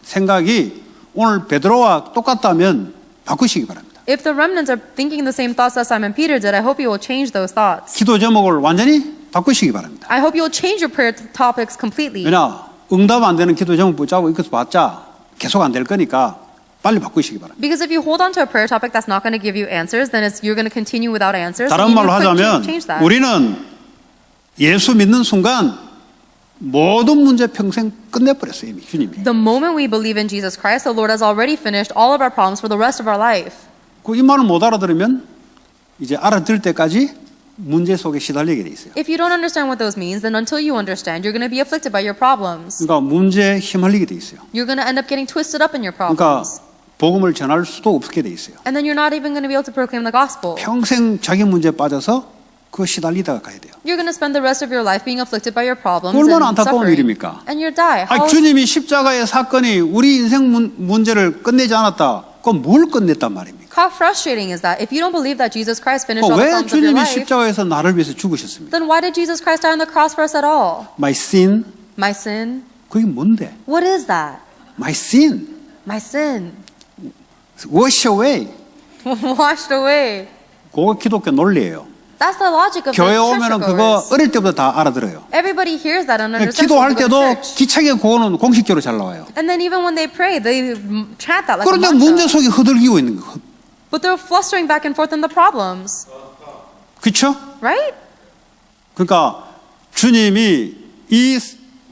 생각이 오늘 베드로와 똑같다면 바꾸시기 바랍니다. If the remnants are thinking the same thoughts that Simon Peter did, I hope you will change those thoughts. 기도 제목을 완전히 바꾸시기 바랍니다. I hope you will change your prayer topics completely. 왜냐 응답 안 되는 기도 제목 붙잡고 이것도 봤자 계속 안 될 거니까 빨리 바꾸시기 바랍니다. Because if you hold on to a prayer topic that's not going to give you answers, then you're going to continue without answers. 다른 So you 말로 need to 하자면 change that. 우리는 예수 믿는 순간 모든 문제 평생 끝내버렸어요 이미 주님이. The moment we believe in Jesus Christ, the Lord has already finished all of our problems for the rest of our life. 이 말을 못 알아들으면 이제 알아들 때까지 문제 속에 시달리게 돼 있어요. If you don't understand what those means, then until you understand, you're going to be afflicted by your problems. 그러니까 문제에 휘말리게 돼 있어요. You're going to end up getting twisted up in your 그러니까 problems. 복음을 전할 수도 없게 돼 있어요. And then you're not even going to be able to proclaim the gospel. 평생 자기 문제에 빠져서 그거 시달리다가 가야 돼요. You're going to spend the rest of your life being afflicted by your problems 얼마나 and 안타까운 suffering. 일입니까? And you'll die. 아니, 주님이 십자가의 사건이 우리 인생 문제를 끝내지 않았다. 그럼 뭘 끝냈단 말입니까? How frustrating is that? If you don't believe that Jesus Christ finished all the 왜 problems of your 주님이 life, 십자가에서 나를 위해서 죽으셨습니까? then why did Jesus Christ die on the cross for us at all? My sin, My sin? 그게 뭔데? What is that? My sin, My sin. wash away. Washed away. 그거 기독교 논리예요. That's the logic of the 교회 오면은 그거 churchgoers. 어릴 때부터 다 알아들어요. Everybody hears that and understands 기도할 when they 때도 go to church. 기차게 그거는 공식적으로 잘 나와요. And then even when they pray, they chant that like a 그런데 문제 mantra. 속에 흐들기고 있는 거. But they're flustering back and forth in the problems. 그렇죠? Right? 그러니까 주님이 이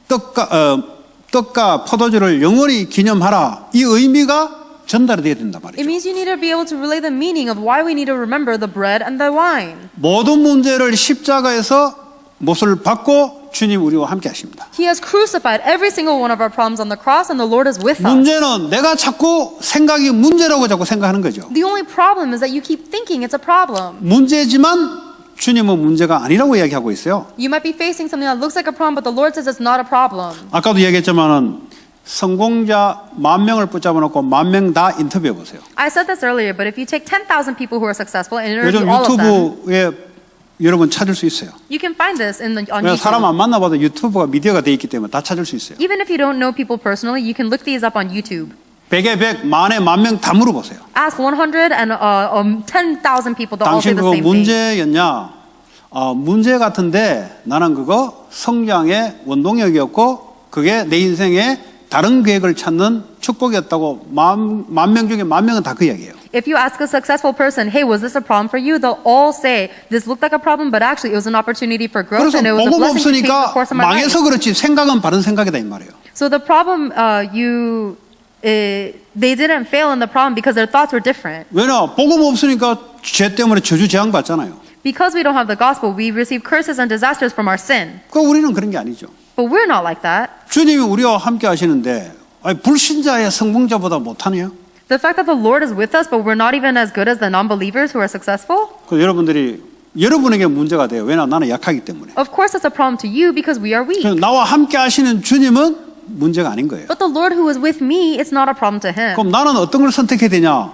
떡과 포도주를 영원히 기념하라. 이 의미가 전달이 돼야 된단 It 말이죠. means you need to be able to relay the meaning of why we need to remember the bread and the wine. 모든 문제를 십자가에서 못을 받고 주님 우리와 함께 하십니다. He has crucified every single one of our problems on the cross, and the Lord is with us. 문제는 내가 자꾸 생각이 문제라고 자꾸 생각하는 거죠. The only problem is that you keep thinking it's a problem. 문제지만 주님은 문제가 아니라고 이야기하고 있어요. You might be facing something that looks like a problem, but the Lord says it's not a problem. 아까도 얘기했지만은 성공자 10,000명을 붙잡아 놓고 10,000명 다 인터뷰해 보세요. I said this earlier, but if you take 10,000 people who are successful and interview 요즘 all of them, 유튜브에 여러분 찾을 수 있어요. you can find this on 왜냐하면 사람 YouTube. 안 만나봐도 유튜브가 미디어가 돼 있기 때문에 다 찾을 수 있어요. Even if you don't know people personally, you can look these up on YouTube. 100에 100, 만에 10,000명 다 물어보세요. Ask 100 and 10,000 people to all say 당신 the 그거 same thing. 문제였냐? 문제 같은데 나는 그거 성장의 원동력이었고 그게 내 인생의 다른 계획을 찾는 축복이었다고 10,000명 중에 10,000명은 다 그 이야기예요. If you ask a successful person, hey, was this a problem for you? They'll all say, this looked like a problem, but actually it was an opportunity for growth 그래서 and it was a 복음 blessing to change the 없으니까 course of my life. 망해서 그렇지 생각은 바른 생각이다 이 말이에요. So the problem, they didn't fail in the problem because their thoughts were different. 왜냐? 복음 없으니까 죄 때문에 저주 재앙 받잖아요. Because we don't have the gospel, we receive curses and disasters from our sin. 그 우리는 그런 게 아니죠. But we're not like that. 주님이 우리와 함께 하시는데 아니, 불신자의 성공자보다 못하네요. The fact that the Lord is with us, but we're not even as good as the non-believers who are successful, 그 여러분에게 문제가 돼요. 왜냐? 나는 약하기 때문에. of course it's a problem to you because we are weak. 그래서 나와 함께 하시는 주님은 문제가 아닌 거예요. But the Lord who is with me, it's not a problem to him. 그럼 나는 어떤 걸 선택해야 되냐?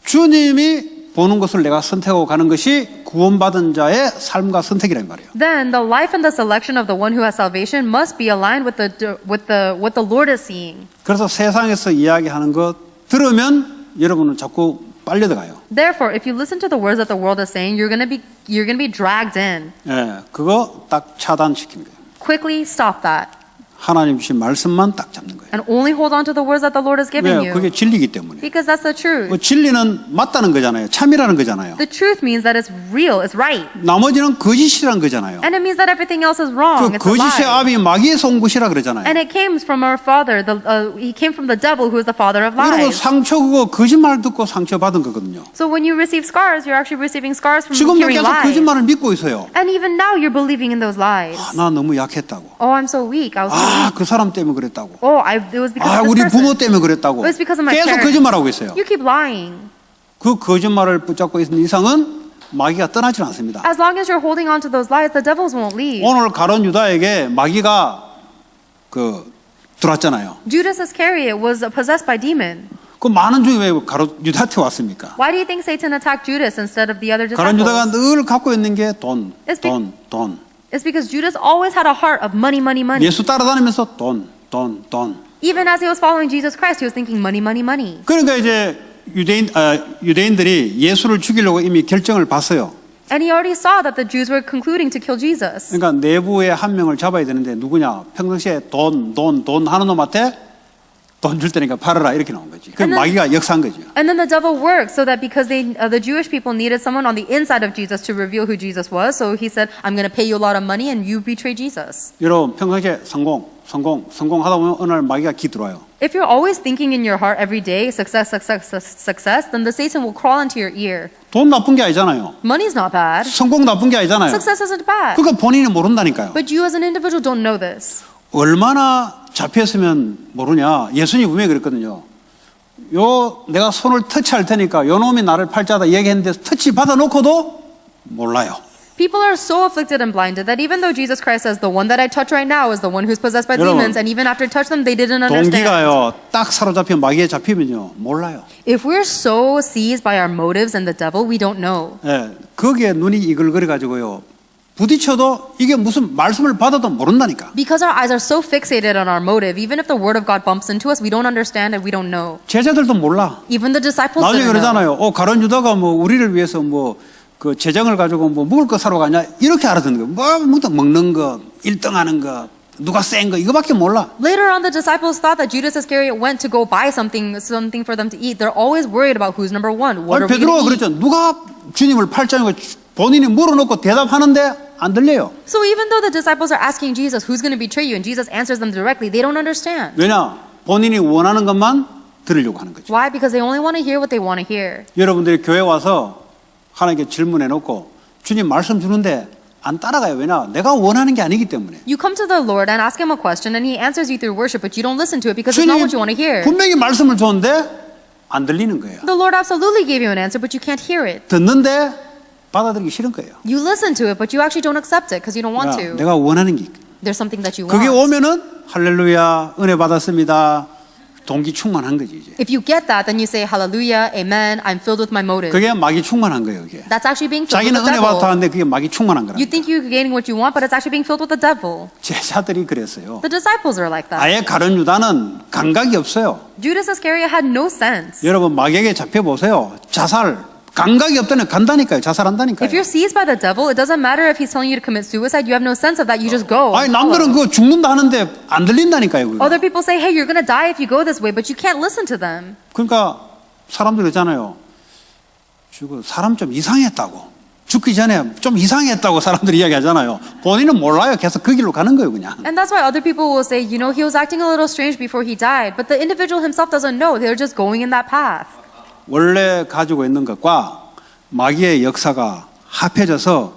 주님이 보는 것을 내가 선택하고 가는 것이 구원받은 자의 삶과 선택이란 말이에요. Then the life and the selection of the one who has salvation must be aligned with what the Lord is seeing. 그래서 세상에서 이야기하는 것 들으면 여러분은 자꾸 빨려들어가요. Therefore, if you listen to the words that the world is saying, you're gonna be dragged in. 예, 그거 딱 차단시키는 거예요. Quickly stop that 하나님 주신 말씀만 딱 잡는 거예요. and only hold on to the words that the Lord has given 왜? 그게 you. 진리이기 때문에. Because that's the truth. 그 진리는 맞다는 거잖아요. 참이라는 거잖아요. The truth means that it's real, it's right. 나머지는 거짓이란 거잖아요. And it means that everything else is wrong. 그 It's a 거짓의 lie. 압이 마귀에서 온 것이라 그러잖아요. And it came from our father. He came from the devil, who is the father of 여러분 lies. 상처 그거 거짓말 듣고 상처 받은 거거든요. So when you receive scars, you're actually receiving scars from 지금도 hearing 계속 lies. 거짓말을 믿고 있어요. And even now, you're believing in those lies. 나 너무 약했다고. Oh, I'm so weak. I was so weak. 그 사람 때문에 그랬다고. Oh, it was because of 우리 this 부모 person. 때문에 그랬다고. It was because of my 계속 parents. 거짓말하고 있어요. You keep lying. 그 거짓말을 붙잡고 있는 이상은 마귀가 떠나질 않습니다. As long as you're holding on to those lies, the devils won't leave. 오늘 가론 유다에게 마귀가 들어왔잖아요. Judas Iscariot was possessed by demon. 그 많은 중에 왜 가론 유다한테 왔습니까? Why do you think Satan attacked Judas instead of the other 가론 유다가 disciples? 늘 갖고 있는 게 돈, It's be- 돈. It's because Judas always had a heart of money, money, money. 예수 따라다니면서 돈. Even as he was following Jesus Christ, he was thinking money, money, money. 그러니까 이제 유대인들이 예수를 죽이려고 이미 결정을 봤어요. And he already saw that the Jews were concluding to kill Jesus. 그러니까 내부에 한 명을 잡아야 되는데 누구냐? 평상시에 돈 하는 놈한테 돈 줄 테니까 팔아라 이렇게 나온 거지. 그 And then- 마귀가 역사한 거죠. And then the devil worked so that because the Jewish people needed someone on the inside of Jesus to reveal who Jesus was, so he said, I'm going to pay you a lot of money and you betray Jesus. 여러분 평상시에 성공하다 보면 어느 날 마귀가 기 들어와요. If you're always thinking in your heart every day, success, then the Satan will crawl into your ear. 돈 나쁜 게 아니잖아요. Money's not bad. 성공 나쁜 게 아니잖아요. Success isn't bad. 그러니까 본인이 모른다니까요. But you as an individual don't know this. 얼마나 잡혔으면 모르냐. 예수님이 분명히 그랬거든요. 내가 손을 터치할 테니까 요 놈이 나를 팔자다 얘기했는데 터치 받아놓고도 몰라요. People are so afflicted and blinded that even though Jesus Christ says the one that I touch right now is the one who's possessed by 여러분, demons, and even after touch them, they didn't understand. 동기가요, 딱 사로잡혀 마귀에 잡히면요, 몰라요. If we're so seized by our motives and the devil, we don't know. 예, 거기에 눈이 이글거려 가지고요, 부딪혀도 이게 무슨 말씀을 받아도 모른다니까. Because our eyes are so fixated on our motive, even if the word of God bumps into us, we don't understand and we don't know. 제자들도 몰라. Even the disciples 나중에 didn't know. 그러잖아요. 가룟 유다가 뭐 우리를 위해서 뭐 그 재정을 가지고 뭐 먹을 거 사러 가냐 이렇게 알아듣는 거예요. 뭐 먹는 거, 1등하는 거, 누가 센 거 이거밖에 몰라. Later on, the disciples thought that Judas Iscariot went to go buy something for them to eat. They're always worried about who's number one. What are we 베드로가 going to 그랬죠. eat? 누가 주님을 팔짱이고 본인이 물어놓고 대답하는데 안 들려요. So even though the disciples are asking Jesus, who's going to betray you? And Jesus answers them directly, they don't understand. 왜냐? 본인이 원하는 것만 들으려고 하는 거죠. Why? Because they only want to hear what they want to hear. 여러분들이 교회 와서 하나님께 질문해 놓고 주님 말씀 주는데 안 따라가요. 왜냐? 내가 원하는 게 아니기 때문에. You come to the Lord and ask Him a question, and He answers you through worship, but you don't listen to it because it's not what you want to hear. 분명히 말씀을 줬는데 안 들리는 거예요. The Lord absolutely gave you an answer, but you can't hear it. 듣는데 받아들이기 싫은 거예요. You listen to it, but you actually don't accept it because you don't want to. 내가 원하는 게 There's something that you 그게 want. 오면은 할렐루야 은혜 받았습니다. 동기 충만한 거지 이제. If you get that, then you say hallelujah, amen, I'm filled with my motive. 그게 마귀 충만한 거예요. 그게. That's actually being filled with 자기는 은혜 the 받았다 devil. 하는데 그게 마귀 충만한 거라. You think you're gaining what you want, but it's actually being filled with the devil. 제자들이 그랬어요. The disciples are like that. 아예 가룟 유다는 감각이 없어요. Judas Iscariot had no sense. 여러분 마귀에게 잡혀 보세요. 자살 감각이 없다면 간다니까요. 자살한다니까요. If you're seized by the devil, it doesn't matter if he's telling you to commit suicide. You have no sense of that. You just go. 아니 남들은 그거 죽는다 하는데 안 들린다니까요. 그거. Other people say, hey, you're going to die if you go this way, but you can't listen to them. 그러니까 사람들이 그러잖아요. 사람 좀 이상했다고. 죽기 전에 좀 이상했다고 사람들이 이야기하잖아요. 본인은 몰라요. 계속 그 길로 가는 거예요, 그냥. And that's why other people will say, you know, he was acting a little strange before he died. But the individual himself doesn't know. They're just going in that path. 원래 가지고 있는 것과 마귀의 역사가 합해져서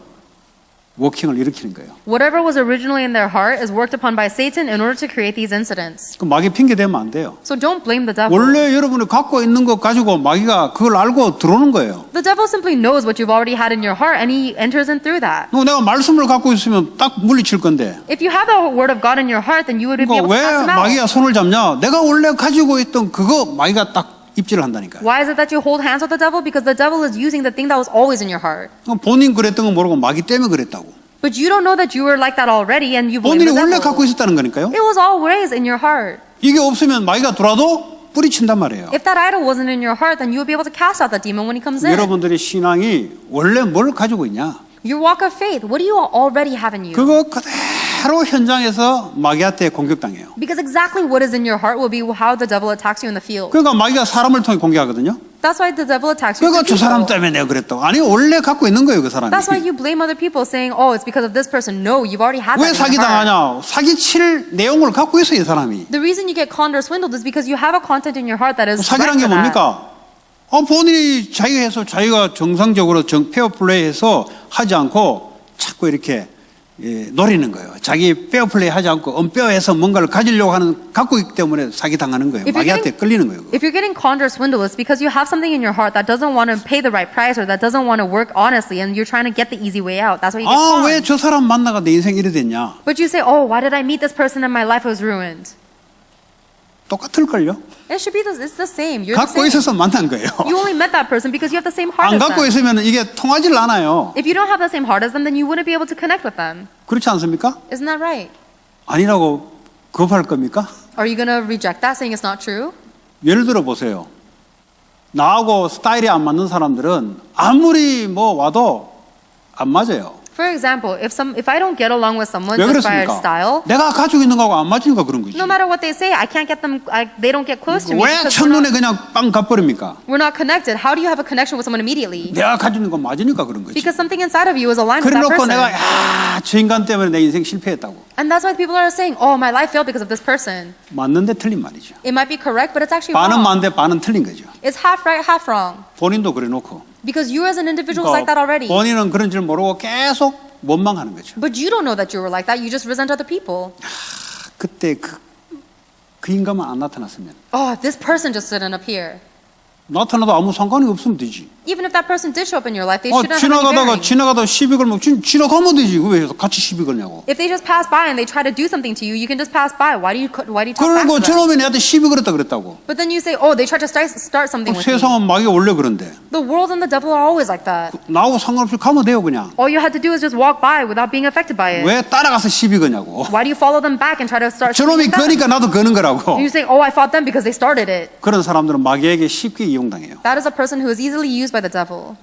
워킹을 일으키는 거예요. Whatever was originally in their heart is worked upon by Satan in order to create these incidents. 그 마귀 핑계 대면 안 돼요. So don't blame the devil. 원래 여러분이 갖고 있는 것 가지고 마귀가 그걸 알고 들어오는 거예요. The devil simply knows what you've already had in your heart and he enters in through that. 내가 말씀을 갖고 있으면 딱 물리칠 건데. If you have the word of God in your heart, then you would be 그러니까 able to 왜 cast him out. 마귀가 손을 잡냐? 내가 원래 가지고 있던 그거 마귀가 딱 입질을 한다니까요. Why is it that you hold hands with the devil? Because the devil is using the thing that was always in your heart. 본인 그랬던 거 모르고 마귀 때문에 그랬다고. But you don't know that you were like that already and you blame 본인이 the 원래 devil. 갖고 있었다는 거니까요. It was always in your heart. 이게 없으면 마귀가 들어와도 뿌리친단 말이에요. If that idol wasn't in your heart, then you would be able to cast out that demon when he comes in. 여러분들의 신앙이 원래 뭘 가지고 있냐? Your walk of faith, what do you already have in you? 그거 그대로 현장에서 마귀한테 공격당해요. Because exactly what is in your heart will be how the devil attacks you in the field. 그러니까 마귀가 사람을 통해 공격하거든요. That's why the devil attacks you 그러니까 저 through 사람 people. 때문에 내가 그랬다고. 아니 원래 갖고 있는 거예요 그 사람이. That's why you blame other people saying, oh, it's because of this person. No, you've already had 왜 that in your heart. 사기당하냐? 사기칠 내용을 갖고 있어요 이 사람이. The reason you get conned or swindled is because you have a content in your heart that is 사기란 게 correct for that. 뭡니까? 본인이 자기가 해서 자기가 정상적으로 페어플레이해서 하지 않고 자꾸 이렇게 노리는 거예요. 자기 페어플레이 하지 않고 은폐해서 뭔가를 가지려고 하는 갖고 있기 때문에 사기 당하는 거예요. If you're 마귀한테 끌리는 거예요. If you're getting conned or swindled, it's because you have something in your heart that doesn't want to pay the right price or that doesn't want to work honestly, and you're trying to get the easy way out. That's why you get 아, 왜 conned. 저 사람 만나가 내 인생 이래 됐냐? But you say, oh, why did I meet this person and my life was ruined? 똑같을걸요? It should be it's the same. You're the 갖고 same. 있어서 만난 거예요. You only met that person because you have the same heart 안 as 갖고 them. 있으면 이게 통하질 않아요. If you don't have the same heart as them, then you wouldn't be able to connect with them. 그렇지 않습니까? Isn't that right? 아니라고 거부할 겁니까? Are you going to reject that, saying it's not true? 예를 들어 보세요. 나하고 스타일이 안 맞는 사람들은 아무리 뭐 와도 안 맞아요. For example, if I don't get along with someone 왜 just by our 그렇습니까? style, 내가 가지고 있는 거하고 안 맞으니까 그런 거지. no matter what they say, I can't get them. They don't get close to me 왜 because 첫눈에 그냥 빵 가버립니까? we're not connected. How do you have a connection with someone immediately? 내가 가지고 있는 거 맞으니까 그런 거지. Because something inside of you is aligned with 그래 that 놓고 person. 내가 저 인간 때문에 내 인생 실패했다고. And that's why people are saying, oh, my life failed because of this person. 맞는데 틀린 말이죠. It might be correct, but it's actually 반은 wrong. 맞는데 반은 틀린 거죠. It's half right, half wrong. 본인도 그래 놓고. Because you as an individual is like that already. 본인은 그런 줄 모르고 계속 원망하는 거죠. But you don't know that you were like that. You just resent other people. 그때 그 인간만 안 나타났으면 Oh, if this person just didn't appear. 나타나도 아무 상관이 없으면 되지. Even if that person did show up in your life, they shouldn't have any 지나가다가 bearing. 시비 걸면 지나가면 되지. 왜 같이 시비 걸냐고. If they just pass by and they try to do something to you, you can just pass by. Why do you talk back 그리고 to them? 저놈이 내한테 시비 걸었다 그랬다고. But then you say, oh, they tried to start something with me. 세상은 마귀가 원래 그런데. The world and the devil are always like that. 나하고 상관없이 가면 돼요 그냥. All you had to do is just walk by without being affected by it. 왜 따라가서 시비 거냐고. Why do you follow them back and try to start 저놈이 shooting them? 거니까 나도 거는 거라고. You say, oh, I fought them because they started it. 그런 사람들은 마귀에게 쉽게 이용당해요. That is a person who is easily used by the devil.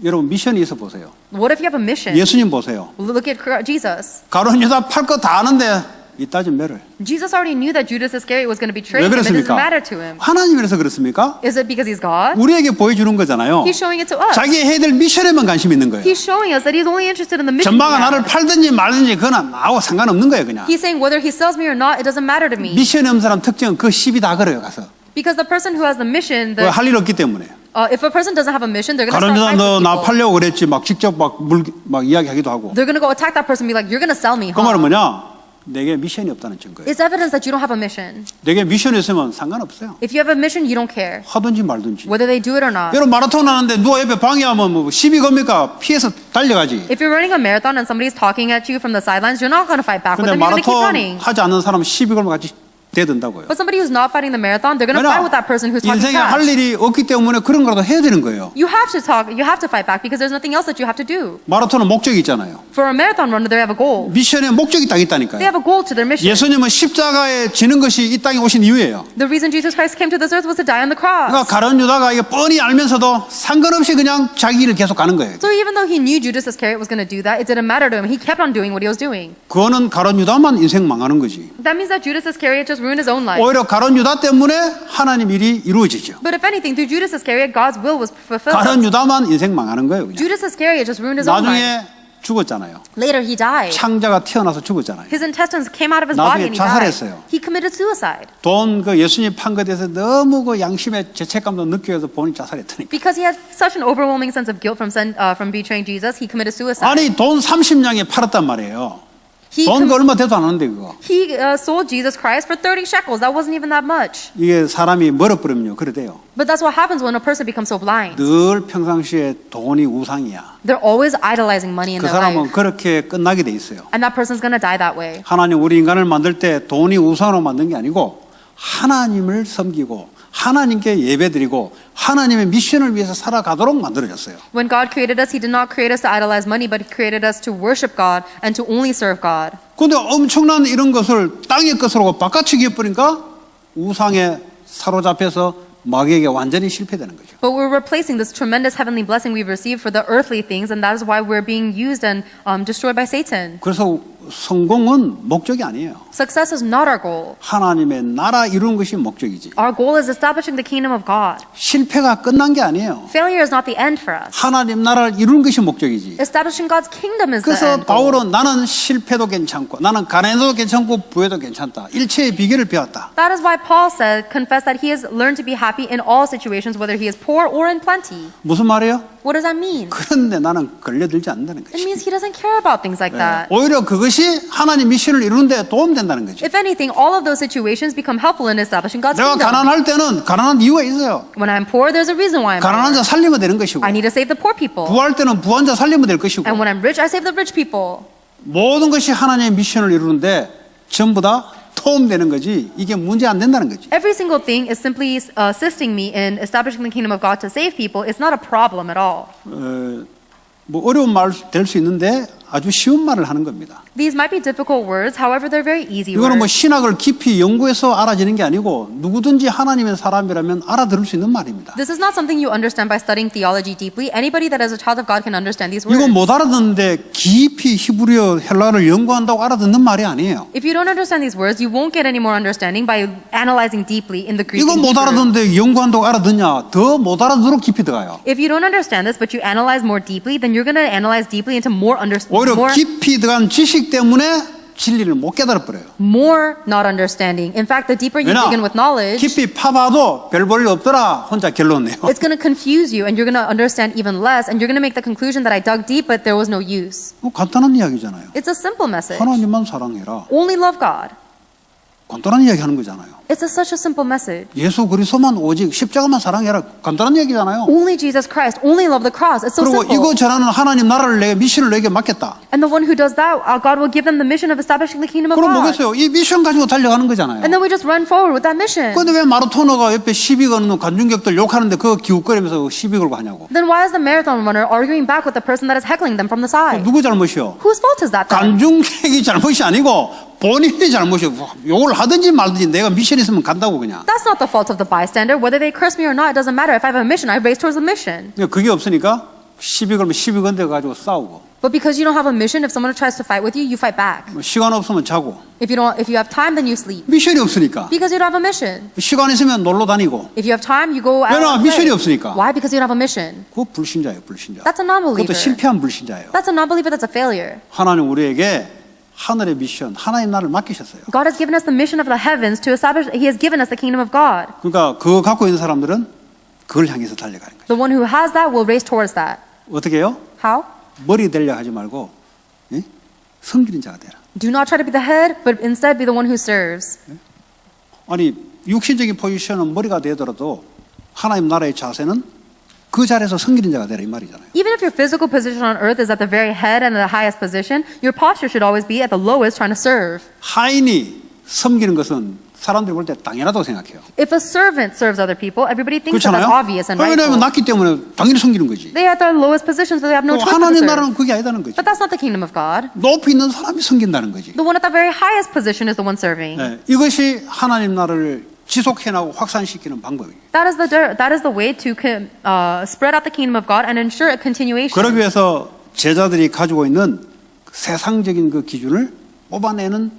여러분 미션이 있어 보세요. What if you have a mission? 예수님 보세요. Look at Jesus. 가룟 유다 팔 거 다 아는데 이따진 매를. Jesus already knew that Judas Iscariot was going to betray 왜 him. It doesn't 그렇습니까? matter to him. 하나님이라서 그렇습니까? Is it because he's God? 우리에게 보여주는 거잖아요. He's showing it to us. 자기 해야 될 미션에만 관심 있는 거예요. He's showing us that he's only interested in the mission. 전마가 he 나를 has. 팔든지 말든지 그건 나하고 상관없는 거예요 그냥. He's saying whether he sells me or not, it doesn't matter to me. 미션이 없는 사람 특징은 그 시비 다 걸어요 가서. Because the person who has the mission, 할 일 없기 때문에. if a person doesn't have a mission, they're going to 가룟 start 유다 fights with 너나 people. 팔려고 그랬지 막 직접 막 이야기하기도 하고. They're going to go attack that person and be like, you're going to sell me, 그 말은 huh? 뭐냐? 내게 미션이 없다는 증거예요. It's evidence that you don't have a mission. 내게 미션이 있으면 상관없어요. If you have a mission, you don't care. 하든지 말든지. Whether they do it or not. 여러분 마라톤 하는데 누가 옆에 방해하면 뭐 시비 겁니까? 피해서 달려가지. If you're running a marathon and somebody's talking at you from the sidelines, you're not going to fight back with 근데 them. You're going to keep 마라톤 running. 하지 않는 사람은 시비 걸면 같이 대든다고요. But somebody who's not fighting the marathon, they're going to fight with that person who's talking 인생에 할 trash. 일이 없기 때문에 그런 거라도 해야 되는 거예요. You have to talk. You have to fight back because there's nothing else that you have to do. 마라톤은 목적이 있잖아요. For a marathon runner, they have a goal. 미션에 목적이 딱 They 있다니까요. have a goal to their mission. 예수님은 십자가에 지는 것이 이 땅에 오신 이유예요. The reason Jesus Christ came to this earth was to die on the cross. 그러니까 가룟 유다가 이게 뻔히 알면서도 상관없이 그냥 자기 일을 계속 가는 거예요. So even though he knew Judas Iscariot was going to do that, it didn't matter to him. He kept on doing what he was doing. 그거는 가룟 유다만 인생 망하는 거지. That means that Judas Iscariot just ruined his own life. 오히려 가룟 유다 때문에 하나님 일이 이루어지죠. But if anything, through Judas Iscariot, God's will was fulfilled. 가룟 유다만 인생 망하는 거예요. 그냥. Judas Iscariot just ruined his own life. 나중에 죽었잖아요. Later, he died. 창자가 튀어나서 죽었잖아요. His intestines came out of his 나중에 body and he died. 자살했어요. He committed suicide 돈 그 예수님 판 것에 대해서 너무 그 양심의 죄책감도 느껴서 본인이 자살했더니. because he had such an overwhelming sense of guilt from betraying Jesus. He committed suicide. 아니 돈 30냥에 팔았단 말이에요. He 돈 그 얼마 되도 않았는데 그거. sold Jesus Christ for 30 shekels. That wasn't even that much. 이게 사람이 멀어버리면요 그래 돼요. But that's what happens when a person becomes so blind. 늘 평상시에 돈이 우상이야. They're always idolizing money in 그 their 사람은 life. 그렇게 끝나게 돼 있어요. And that person's going to die that way. 하나님 우리 인간을 만들 때 돈이 우상으로 만든 게 아니고 하나님을 섬기고 하나님께 예배드리고 하나님의 미션을 위해서 살아가도록 만들어졌어요. When God created us, He did not create us to idolize money, but He created us to worship God and to only serve God. 그런데 엄청난 이런 것을 땅의 것으로 바꿔치기 해버리니까 우상에 사로잡혀서 마귀에게 완전히 실패되는 거죠. But we're replacing this tremendous heavenly blessing we've received for the earthly things, and that is why we're being used and destroyed by Satan. 그래서 성공은 목적이 아니에요. Success is not our goal. 하나님의 나라 이루는 것이 목적이지. Our goal is establishing the kingdom of God. 실패가 끝난 게 아니에요. Failure is not the end for us. 하나님 나라를 이루는 것이 목적이지. Establishing God's kingdom is the 그래서 end goal. 바울은 나는 실패도 괜찮고 나는 가난해도 괜찮고 부해도 괜찮다. 일체의 비결을 배웠다. That is why Paul said, confess that he has learned to be happy in all situations, whether he is poor or in plenty. 무슨 말이에요? What does that mean? 그런데 나는 걸려들지 않는다는 It 거지. means he doesn't care about things like that. 오히려 그것이 하나님 미션을 이루는 데 도움된다는 거지. If anything, all of those situations become helpful in establishing God's 내가 kingdom. 가난할 때는 가난한 이유가 있어요. When I'm poor, there's a reason why I'm 가난한 자 poor. 살리면 되는 것이고 I need to save the poor people. 부할 때는 부한 자 살리면 될 것이고 And when I'm rich, I save the rich people. 모든 것이 하나님의 미션을 이루는데 전부 다 도움되는 거지 이게 문제 안 된다는 거지. Every single thing is simply assisting me in establishing the kingdom of God to save people. It's not a problem at all. 뭐 어려운 말 될 수 있는데 아주 쉬운 말을 하는 겁니다. These might be difficult words, however, they're very easy 이거는 뭐 words. 신학을 깊이 연구해서 알아지는 게 아니고 누구든지 하나님의 사람이라면 알아들을 수 있는 말입니다. This is not something you understand by studying theology deeply. Anybody that is a child of God can understand these 이거 words. 못 알아듣는데 깊이 히브리어 헬라어를 연구한다고 알아듣는 말이 아니에요. If you don't understand these words, you won't get any more understanding by analyzing deeply in the Greek 이거 and 못 Hebrew. 알아듣는데 연구한다고 알아듣냐? 더 못 알아듣도록 깊이 들어가요. If you don't understand this, but you analyze more deeply, then you're going to analyze deeply into more 오히려 more 깊이 들어간 지식 때문에 진리를 못 깨달아버려요. not understanding. In fact, the deeper you 왜냐? dig in with knowledge, 깊이 파봐도 별 볼 일 없더라 혼자 결론 내요. it's going to confuse you and you're going to understand even less and you're going to make the conclusion that I dug deep but there was no use. 간단한 이야기잖아요. It's a simple message. 하나님만 사랑해라. Only love God. 간단한 이야기 하는 거잖아요. It's such a simple message. 예수 그리스도만 오직 십자가만 사랑해라. 간단한 얘기잖아요. Only Jesus Christ, only love the cross. It's so 그리고 simple. 이거 전하는 하나님 나라를 내게 미션을 내게 맡겼다. And the one who does that, God will give them the mission of establishing the kingdom of 그럼 God. 뭐겠어요? 이 미션 가지고 달려가는 거잖아요. And then we just run forward with that mission. 근데 왜 마라토너가 옆에 시비 거는 관중객들 욕하는데 그거 기웃거리면서 시비 걸고 하냐고. Then why is the marathon runner arguing back with the person that is heckling them from the side? 누구 잘못이요? Whose fault is that then? 관중객이 잘못이 아니고 본인이 잘못이요. 욕을 하든지 말든지 내가 미션 있으면 간다고 그냥. That's not the fault of the bystander. Whether they curse me or not, it doesn't matter. If I have a mission, I race towards the mission. 그게 없으니까 시비 걸면 시비 건데 가지고 싸우고. But because you don't have a mission, if someone tries to fight with you, you fight back. 시간 없으면 자고. If you have time, then you sleep. 미션이 없으니까. Because you don't have a mission. 시간 있으면 놀러 다니고. If you have time, you go out 왜냐? and 미션이 play. 없으니까. Why? Because you don't have a mission. 그거 불신자예요, 불신자. That's a non-believer. 그것도 실패한 불신자예요. That's a non-believer. That's a failure. 하나님 우리에게 하늘의 미션, 하나님 나라를 맡기셨어요. God has given us the mission of the heavens to establish. He has given us the kingdom of God. 그러니까 그거 갖고 있는 사람들은 그걸 향해서 달려가는 거예요. The one who has that will race towards that. 어떻게 해요? How? 머리 되려 하지 말고 예? 섬기는 자가 되라. Do not try to be the head, but instead be the one who serves. 아니 육신적인 포지션은 머리가 되더라도 하나님 나라의 자세는 그 자리에서 섬기는 자가 되라 이 말이잖아요. Even if your physical position on earth is at the very head and the highest position, your posture should always be at the lowest trying to serve. 하인이 섬기는 것은 사람들이 볼 때 당연하다고 생각해요. If a servant serves other people, everybody thinks that 그렇잖아요. that's obvious and 왜냐하면 rightful. 낳기 때문에 당연히 섬기는 거지. They are at their lowest positions, so they have no choice but to 하나님 serve. 나라는 그게 아니다는 거지. But that's not the kingdom of God. 높이 있는 사람이 섬긴다는 거지. The one at the very highest position is the one serving. 네, 이것이 하나님 나라를 지속해나고 확산시키는 방법이에요. That is the way to spread out the kingdom of God and ensure a continuation. 그러기 위해서 제자들이 가지고 있는 세상적인 그 기준을 뽑아내는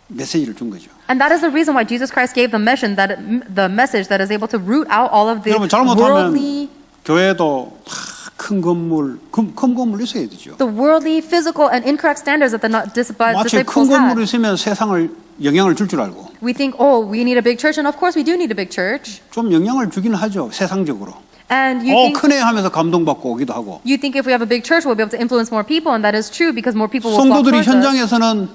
메시지를 준 거죠. And that is the reason why Jesus Christ gave the mission the message that is able to root out all of the 여러분 잘못하면 worldly, 교회도 큰 건물, 큰 건물 있어야 되죠. the worldly, physical, and incorrect standards that the 마치 큰 disciples 건물이 had. 있으면 세상을 영향을 줄 줄 알고 We think, oh, we need a big church, and of course we do need a big church. 좀 영향을 주기는 하죠. 세상적으로. And you think 크네 하면서 감동받고 오기도 하고. if we have a big church, we'll be able to influence more people, and that is true because more people will flock 성도들이 towards us. 현장에서는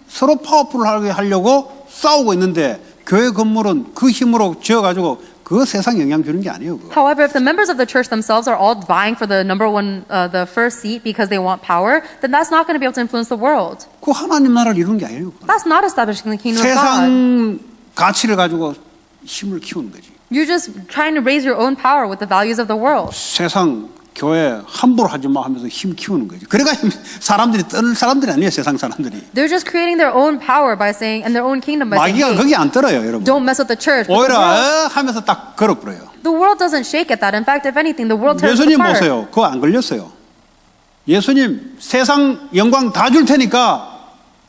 서로 파워풀하게 하려고 싸우고 있는데 교회 건물은 그 힘으로 지어가지고 그 세상 영향 주는 게 아니에요. 그거. However, if the members of the church themselves are all vying for the the first seat because they want power, then that's not going to be able to influence the world. 그 하나님 나라를 이루는 게 아니에요. 그거. That's not establishing the kingdom of God. 세상 가치를 가지고 힘을 키우는 거지. You're just trying to raise your own power with the values of the world. 세상 교회 함부로 하지 마 하면서 힘 키우는 거지. 그래가 사람들이 떠는 사람들이 아니에요. 세상 사람들이. They're just creating their own power by saying, and their own kingdom by saying, 마귀가 hey, 거기 안 떨어요, 여러분. don't mess with the church. But 오히려 하면서 딱 걸어버려요. the world doesn't shake at that. In fact, if anything, the world tears it 예수님 apart. 보세요. 그거 안 걸렸어요. 예수님 세상 영광 다 줄 테니까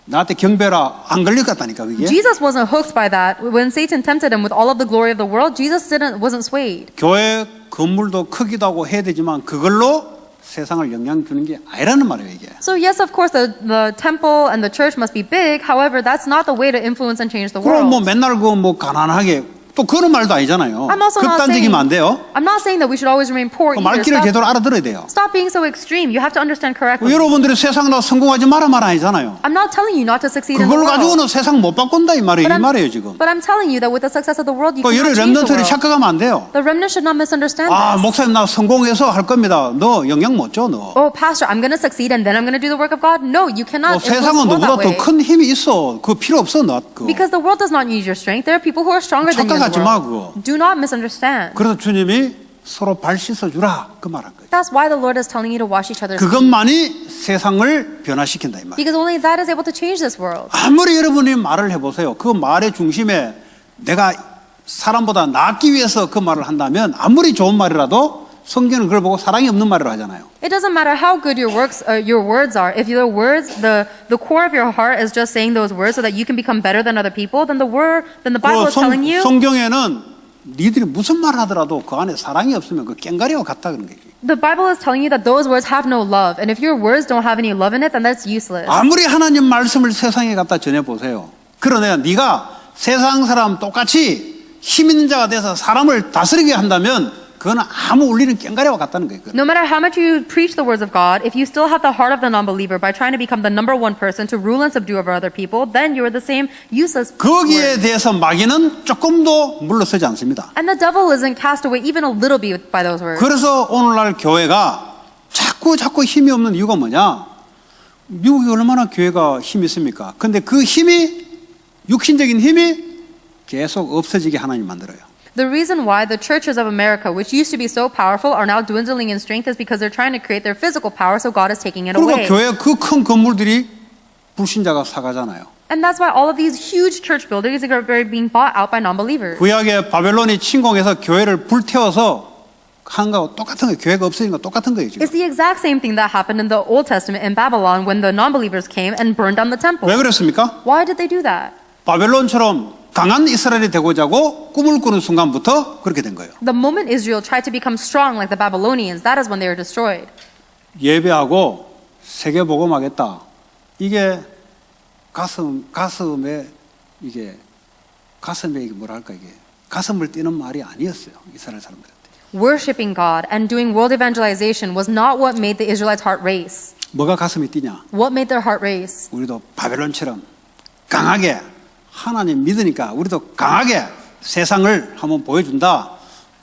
나한테 경배라 안 걸릴 것 같다니까 그게. Jesus wasn't hooked by that. When Satan tempted him with all of the glory of the world, Jesus wasn't swayed. 교회 건물도 크기도 하고 해야 되지만 그걸로 세상을 영향 주는 게 아니라는 말이에요 이게. So yes, of course, the temple and the church must be big. However, that's not the way to influence and change the 그럼 뭐 world. 맨날 그 뭐 가난하게 또 그런 말도 아니잖아요. I'm also not saying, 극단적이면 안 돼요. I'm not saying that we should always remain poor 그 either. 말귀를 제대로 알아들어야 돼요. Stop being so extreme. You have to understand correctly. 여러분들이 세상 나서 성공하지 마라 말 아니잖아요. I'm not telling you not to succeed in the 그걸 world. 가지고는 세상 못 바꾼다 이 말이에요. 이 말이에요 지금. But I'm telling you that with the success of the world, you 그 cannot 여러 change the 렘넌트들이 world. 착각하면 안 돼요. The remnant should not misunderstand 아 this. 목사님 나 성공해서 할 겁니다. 너 영향 못 줘 너. Oh, pastor, I'm going to succeed and then I'm going to do the work of God. No, you cannot influence 세상은 the world 너보다 that way. 더 큰 힘이 있어. 그 필요 없어 너. 그거. Because the world does not use your strength. There are people who are stronger than you in 착각하지 the 마, world. 그거. Do not misunderstand. 그래서 주님이 서로 발 씻어주라 그 말한 거예요. That's why the Lord is telling you to wash each other's feet. 그것만이 세상을 변화시킨다 이 말. Because only that is able to change this world. 아무리 여러분이 말을 해보세요. 그 말의 중심에 내가 사람보다 낫기 위해서 그 말을 한다면 아무리 좋은 말이라도 성경은 그걸 보고 사랑이 없는 말이라고 하잖아요. It doesn't matter how good your words are. If your words, the core of your heart is just saying those words so that you can become better than other people, then the Bible is telling you. 성경에는 니들이 무슨 말 하더라도 그 안에 사랑이 없으면 그 깽가리와 같다 그런 거지. The Bible is telling you that those words have no love, and if your words don't have any love in it, then that's useless. 아무리 하나님 말씀을 세상에 갖다 전해보세요. 그러나 네가 세상 사람 똑같이 힘 있는 자가 돼서 사람을 다스리게 한다면 그거는 아무 울리는 깽가리와 같다는 거예요. 그건. No matter how much you preach the words of God, if you still have the heart of the non-believer by trying to become the number one person to rule and subdue over other people, then you're the same useless 거기에 word. 대해서 마귀는 조금도 물러서지 않습니다. And the devil isn't cast away even a little bit by those words. 그래서 오늘날 교회가 자꾸 힘이 없는 이유가 뭐냐? 미국이 얼마나 교회가 힘이 있습니까? 근데 그 힘이, 육신적인 힘이 계속 없어지게 하나님 만들어요. The reason why the churches of America, which used to be so powerful, are now dwindling in strength is because they're trying to create their physical power, so God is taking it 그리고 away. 교회 그 큰 건물들이 불신자가 사가잖아요. And that's why all of these huge church buildings are being bought out by non-believers. 구약에 바벨론이 침공해서 교회를 불태워서 한 거하고 똑같은 거예요. 교회가 없어지는 거 똑같은 거예요. 지금. It's the exact same thing that happened in the Old Testament in Babylon when the non-believers came and burned down the temple. 왜 그랬습니까? Why did they do that? 바벨론처럼 강한 이스라엘이 되고자 하고 꿈을 꾸는 순간부터 그렇게 된 거예요. The moment Israel tried to become strong like the Babylonians, that is when they were destroyed. 예배하고 세계 복음하겠다. 이게 가슴에 이게 뭐랄까 이게 가슴을 뛰는 말이 아니었어요. 이스라엘 사람들한테. Worshipping God and doing world evangelization was not what made the Israelites' heart race. 뭐가 가슴이 뛰냐? What made their heart race? 우리도 바벨론처럼 강하게 하나님 믿으니까 우리도 강하게 세상을 한번 보여준다.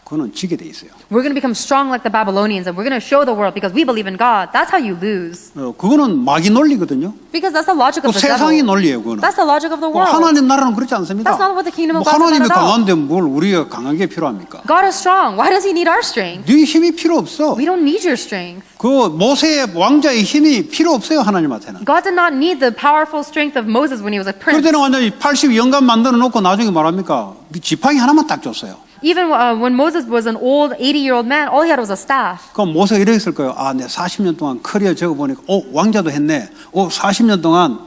그거는 지게 돼 있어요. We're going to become strong like the Babylonians and we're going to show the world because we believe in God. That's how you lose. 그거는 마귀 논리거든요. Because that's the logic 그 of the 세상의 devil. 논리예요. 그거는. That's the logic of the world. 하나님 나라는 그렇지 않습니다. That's not what the kingdom of God is 하나님이 about. 강한데 뭘 우리가 강한 게 필요합니까? God is strong. Why does he need our strength? 네 힘이 필요 없어. We don't need your strength. 그 모세의 왕자의 힘이 필요 없어요. 하나님한테는. God did not need the powerful strength of Moses when he was a 그럴 prince. 때는 완전히 80영감 만들어 놓고 나중에 말합니까? 지팡이 하나만 딱 줬어요. Even when Moses was an old 80-year-old man, all he had was a staff. 그럼 모세가 이랬을 거예요. 아, 내 40년 동안 커리어 적어보니까, 왕자도 했네. 40년 동안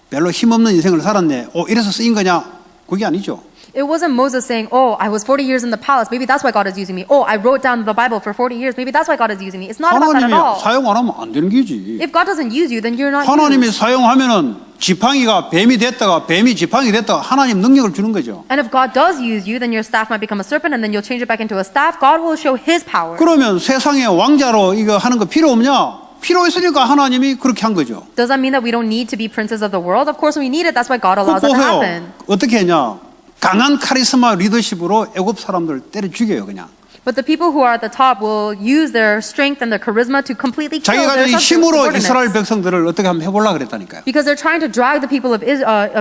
별로 힘없는 인생을 살았네. 이래서 쓰인 거냐? 그게 아니죠. It wasn't Moses saying, oh, I was 40 years in the palace. Maybe that's why God is using me. Oh, I wrote down the Bible for 40 years. Maybe that's why God is using me. It's not about that at 하나님이 all. 사용 안 하면 안 되는 게지. If God doesn't use you, then you're not 하나님이 used. 사용하면은 지팡이가 뱀이 됐다가 뱀이 지팡이 됐다가 하나님 능력을 주는 거죠. And if God does use you, then your staff might become a serpent and then you'll change it back into a staff. God will show his power. 그러면 세상의 왕자로 이거 하는 거 필요 없냐? 필요했으니까 하나님이 그렇게 한 거죠. Does that mean that we don't need to be princes of the world? Of course we need it. That's why God 그 allows that to 보세요. happen. 어떻게 했냐? 강한 카리스마 리더십으로 애굽 사람들 때려 죽여요, 그냥. But the people who are at the top will use their strength and their charisma to completely kill 자기가 their 가진 힘으로 이스라엘 subordinates. 백성들을 어떻게 한번 해보려고 그랬다니까요. Because they're trying to drag the people of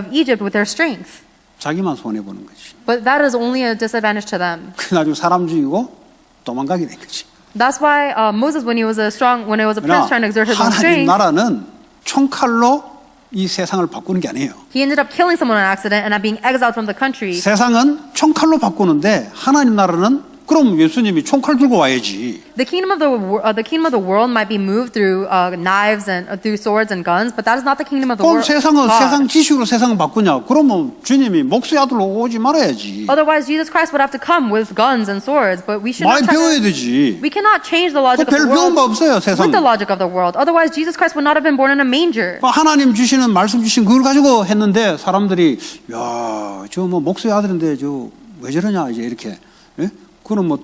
Egypt with their strength. 자기만 손해보는 거지. But that is only a disadvantage to them. 그 나중에 사람 죽이고 도망가게 된 거지. That's why Moses, when he was a prince trying to exert his own 하나님 strength, 나라는 총칼로 이 세상을 바꾸는 게 아니에요. he ended up killing someone in an accident and being exiled from the country. 세상은 총칼로 바꾸는데 하나님 나라는 그럼 예수님이 총칼 들고 와야지. The kingdom of the world might be moved through knives and through swords and guns, but that is not the kingdom of the 그럼 world. 세상은 God. 세상 지식으로 세상을 바꾸냐? 그러면 주님이 목수의 아들로 오지 말아야지. Otherwise, Jesus Christ would have to come with guns and swords, but we should 많이 not try 배워야 to, 되지. we cannot change the logic of 별 the 배운 바 world 없어요, 세상. with the logic of the world. Otherwise, Jesus Christ would not have been born in a manger. 하나님 주시는 말씀 주신 그걸 가지고 했는데 사람들이 야, 저 뭐 목수의 아들인데 저 왜 저러냐 이제 이렇게. 예? 그럼 뭐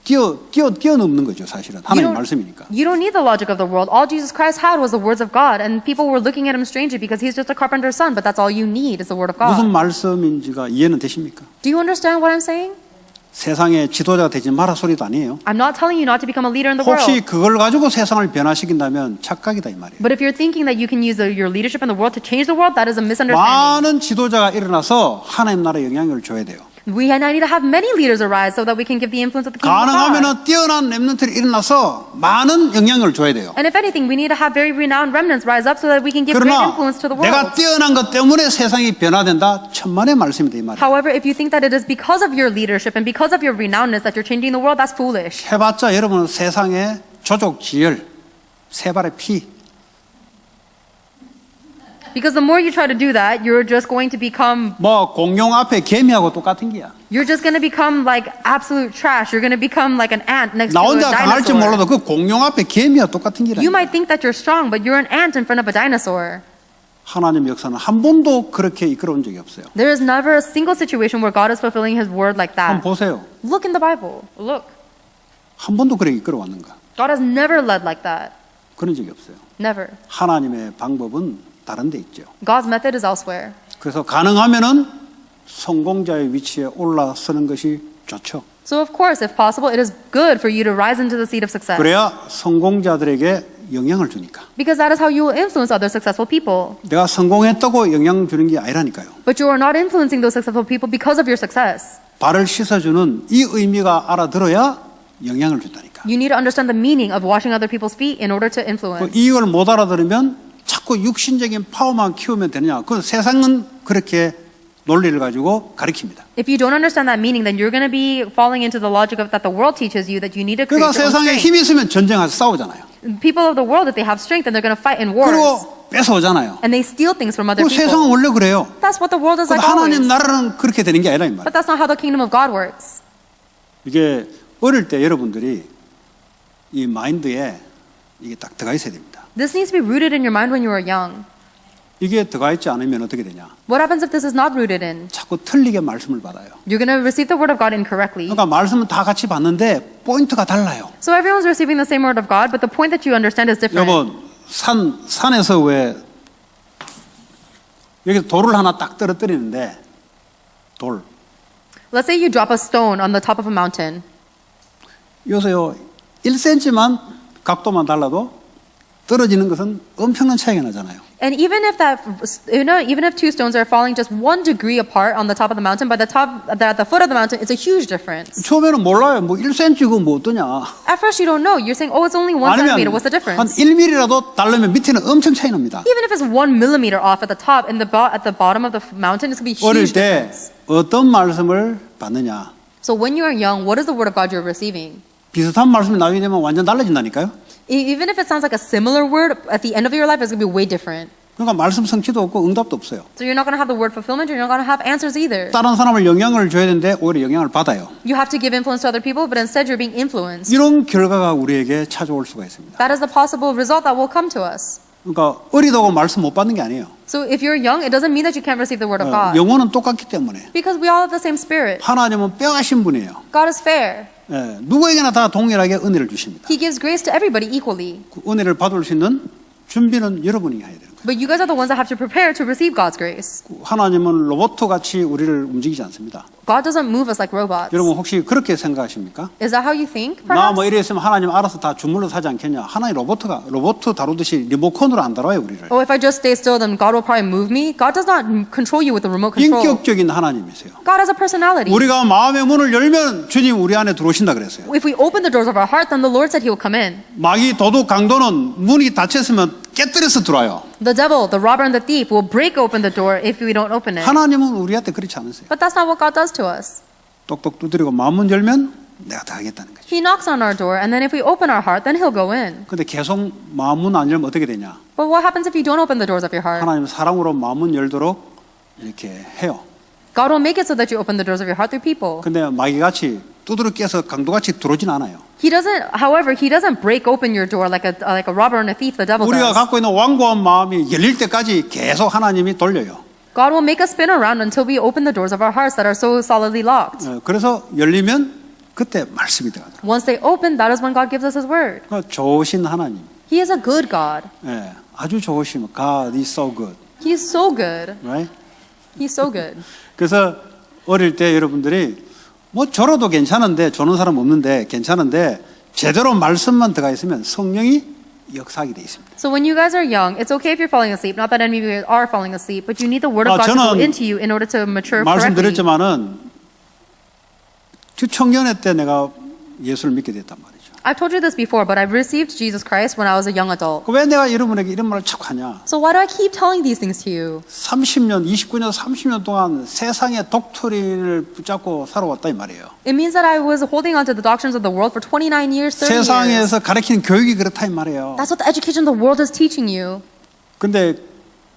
뛰어넘는 거죠, 사실은. 하나님 말씀이니까. You don't need the logic of the world. All Jesus Christ had was the words of God, and people were looking at him strangely because he's just a carpenter's son, but that's all you need is the word of 무슨 God. 말씀인지가 이해는 되십니까? Do you understand what I'm saying? 세상의 지도자가 되지 마라 소리도 아니에요. I'm not telling you not to become a leader in the 혹시 world. 그걸 가지고 세상을 변화시킨다면 착각이다 이 말이에요. But if you're thinking that you can use your leadership in the world to change the world, that is a misunderstanding. 많은 지도자가 일어나서 하나님 나라에 영향력을 줘야 돼요. We need to have many leaders arise so that we can give the influence of the kingdom of God. 가능하면 뛰어난 렘넌트를 일어나서 많은 영향력을 줘야 돼요. And if anything, we need to have very renowned remnants rise up so that we can give great 그러나 influence to the world. 내가 뛰어난 것 때문에 세상이 변화된다. 천만의 말씀이다 이 말이에요. However, if you think that it is because of your leadership and because of your renownedness that you're changing the world, that's foolish. 해봤자 여러분은 세상의 조족 지열, 세 발의 피. Because the more you try to do that, you're just going to become, 뭐 공룡 앞에 개미하고 똑같은 게야. you're just going to become like absolute trash. You're going to become like an ant next 나 to a 혼자 강할지 dinosaur. 몰라도 그 공룡 앞에 개미와 똑같은 게라. You might think that you're strong, but you're an ant in front of a dinosaur. 하나님 역사는 한 번도 그렇게 이끌어온 적이 없어요. There is never a single situation where God is fulfilling his word like 한번 that. 보세요. Look in the Bible. Look. 한 번도 그렇게 이끌어왔는가? God has never led like that. 그런 적이 없어요. Never. 하나님의 방법은 다른 데 있죠. God's method is elsewhere. 그래서 가능하면은 성공자의 위치에 올라서는 것이 좋죠. So of course, if possible, it is good for you to rise into the seat of success. 그래야 성공자들에게 영향을 주니까. Because that is how you will influence other successful people. 내가 성공했다고 영향 주는 게 아니라니까요. But you are not influencing those successful people because of your success. 발을 씻어주는 이 의미가 알아들어야 영향을 준다니까. You need to understand the meaning of washing other people's feet in order to 그 influence. 이걸 못 알아들으면 자꾸 육신적인 파워만 키우면 되느냐. 그 세상은 그렇게 논리를 가지고 가리킵니다. If you don't understand that meaning, then you're going to be falling into the logic of that the world teaches you that you need to create 그러니까 your own 세상에 strength. 힘이 있으면 전쟁해서 싸우잖아요. People of the world, if they have strength, then they're going to fight in wars. 그리고 뺏어오잖아요. And they steal things from other 그 세상은 people. 원래 그래요. That's what the world is 근데 like always. 하나님 나라는 그렇게 되는 게 아니라 이 말이에요. But that's not how the kingdom of God works. 이게 어릴 때 여러분들이 이 마인드에 이게 딱 들어가 있어야 됩니다. This needs to be rooted in your mind when you are young. 이게 들어가 있지 않으면 어떻게 되냐? What happens if this is not rooted in? 자꾸 틀리게 말씀을 받아요. You're going to receive the word of God incorrectly. 그러니까 말씀은 다 같이 받는데 포인트가 달라요. So everyone's receiving the same word of God, but the point that you understand is different. 여러분 산에서 왜 여기 돌을 하나 딱 떨어뜨리는데 돌 Let's say you drop a stone on the top of a mountain. 요새요 1cm만 각도만 달라도 떨어지는 것은 엄청난 차이가 나잖아요. And even if even if two stones are falling just 1 degree apart on the top of the mountain, by the foot of the mountain, it's a huge difference. 처음에는 몰라요. 뭐 1cm고 뭐 어떠냐. At first you don't know. You're saying, oh, it's only 1 아니면 centimeter. What's the 한 difference? 1mm라도 다르면 밑에는 엄청 차이 납니다. Even if it's 1 millimeter off at the top, at the bottom of the mountain, it's going to be 어릴 huge 때 difference. 어떤 말씀을 받느냐. So when you are young, what is the word of God you're receiving? 비슷한 말씀이 나중에 되면 완전 달라진다니까요. Even if it sounds like a similar word, at the end of your life, it's going to be way different. 그러니까 말씀 성취도 없고 응답도 없어요. So you're not going to have the word fulfillment, you're not going to have answers either. 다른 사람을 영향을 줘야 되는데 오히려 영향을 받아요. You have to give influence to other people, but instead you're being influenced. 이런 결과가 우리에게 찾아올 수가 있습니다. That is the possible result that will come to us. 그러니까 어리다고 말씀 못 받는 게 아니에요. So if you're young, it doesn't mean that you can't receive the word of God. 영혼은 똑같기 때문에 Because we all have the same spirit. 하나님은 뼈하신 분이에요. God is fair. 예, 누구에게나 다 동일하게 은혜를 주십니다. He gives grace to everybody equally. 그 은혜를 받을 수 있는 준비는 여러분이 해야 되는 거예요. But you guys are the ones that have to prepare to receive God's grace. 하나님은 로봇 같이 우리를 움직이지 않습니다. God doesn't move us like robots. 여러분 혹시 그렇게 생각하십니까? Is that how you think? 나 Perhaps? 뭐 이래 있으면 하나님 알아서 다 주물러 사지 않겠냐? 하나님 로봇 다루듯이 리모컨으로 안 다뤄요 우리를. Oh, if I just stay still, then God will probably move me. God does not control you with the remote control. 인격적인 하나님이세요. God has a personality. 우리가 마음의 문을 열면 주님 우리 안에 들어오신다 그랬어요. If we open the doors of our heart, then the Lord said He will come in. 마귀 도둑 강도는 문이 닫혔으면 깨뜨려서 들어와요. The devil, the robber, and the thief will break open the door if we don't open it. 하나님은 우리한테 그렇지 않으세요. But that's not what God does to us. 똑똑 두드리고 마음문 열면 내가 다 하겠다는 거죠. He knocks on our door, and then if we open our heart, then He'll go in. 근데 계속 마음문 안 열면 어떻게 되냐? But what happens if you don't open the doors of your heart? 하나님 사랑으로 마음문 열도록 이렇게 해요. God will make it so that you open the doors of your heart through people. 근데 마귀같이 두드려 깨서 강도같이 들어오진 않아요. However, He doesn't break open your door like a robber and a thief, the devil 우리가 does. 갖고 있는 완고한 마음이 열릴 때까지 계속 하나님이 돌려요. God will make us spin around until we open the doors of our hearts that are so solidly locked. 그래서 열리면 그때 말씀이 들어가더라고요. Once they open, that is when God gives us His word. 그러니까 좋으신 하나님. He is a good God. 예, 아주 좋으신 God is so good. He is so good. Right? He's so good. 그래서 어릴 때 여러분들이 뭐 졸어도 괜찮은데 조는 사람 없는데 괜찮은데 제대로 말씀만 들어가 있으면 성령이 역사하게 돼 있습니다. So when you guys are young, it's okay if you're falling asleep. Not that any of you are falling asleep, but you need the word of God to go 저는 into you in order to mature correctly. 말씀드렸지만은 청년회 때 내가 예수를 믿게 됐단 말이죠. I've told you this before, but I've received Jesus Christ when I was a young adult. 왜 내가 여러분에게 이런 말을 자꾸 하냐? So why do I keep telling these things to you? 30년, 29년, 30년 동안 세상의 독트린을 붙잡고 살아왔다 이 말이에요. It means that I was holding on to the doctrines of the world for 29 years, 30 years. 세상에서 가르치는 교육이 그렇다 이 말이에요. That's what the education of the world is teaching you. 근데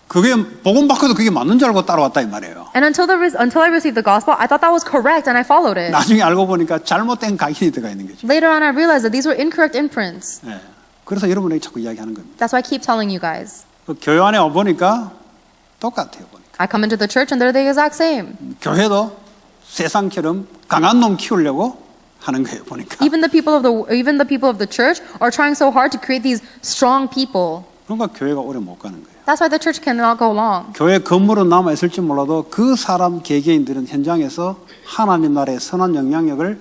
그게 복음 받고도 그게 맞는 줄 알고 따라왔다 이 말이에요. And until I received the gospel, I thought that was correct and I followed it. 나중에 알고 보니까 잘못된 각인이 들어가 있는 거죠. Later on, I realized that these were incorrect imprints. 예. 그래서 여러분에게 자꾸 이야기하는 겁니다. That's why I keep telling you guys. 그 교회 안에 와 보니까 똑같아요. 보니까 I come into the church and they're the exact same. 교회도 세상처럼 강한 놈 키우려고 하는 거예요, 보니까. Even the people of the church are trying so hard to create these strong people. 그러니까 교회가 오래 못 가는 거예요. That's why the church cannot go long. 교회 건물은 남아 있을지 몰라도 그 사람 개개인들은 현장에서 하나님 나라의 선한 영향을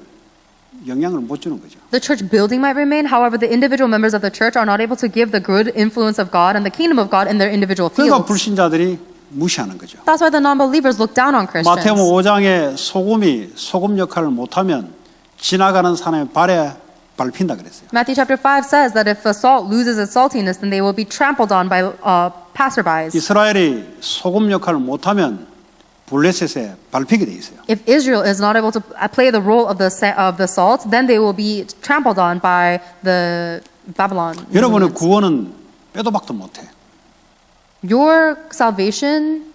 못 주는 거죠. The church building might remain, however, the individual members of the church are not able to give the good influence of God and the kingdom of God in their individual 그러니까 fields. 불신자들이 무시하는 거죠. That's why the non-believers look down on Christians. 마태복음 5장에 소금이 소금 역할을 못하면 지나가는 사람의 발에 밟힌다 그랬어요. Matthew chapter 5 says that if a salt loses its saltiness, then they will be trampled on by passerbys. 이스라엘이 소금 역할을 못하면 블레셋에 밟히게 돼 있어요. If Israel is not able to play the role of the salt, then they will be trampled on by the Babylon. 여러분의 구원은 빼도 박도 못해. Your salvation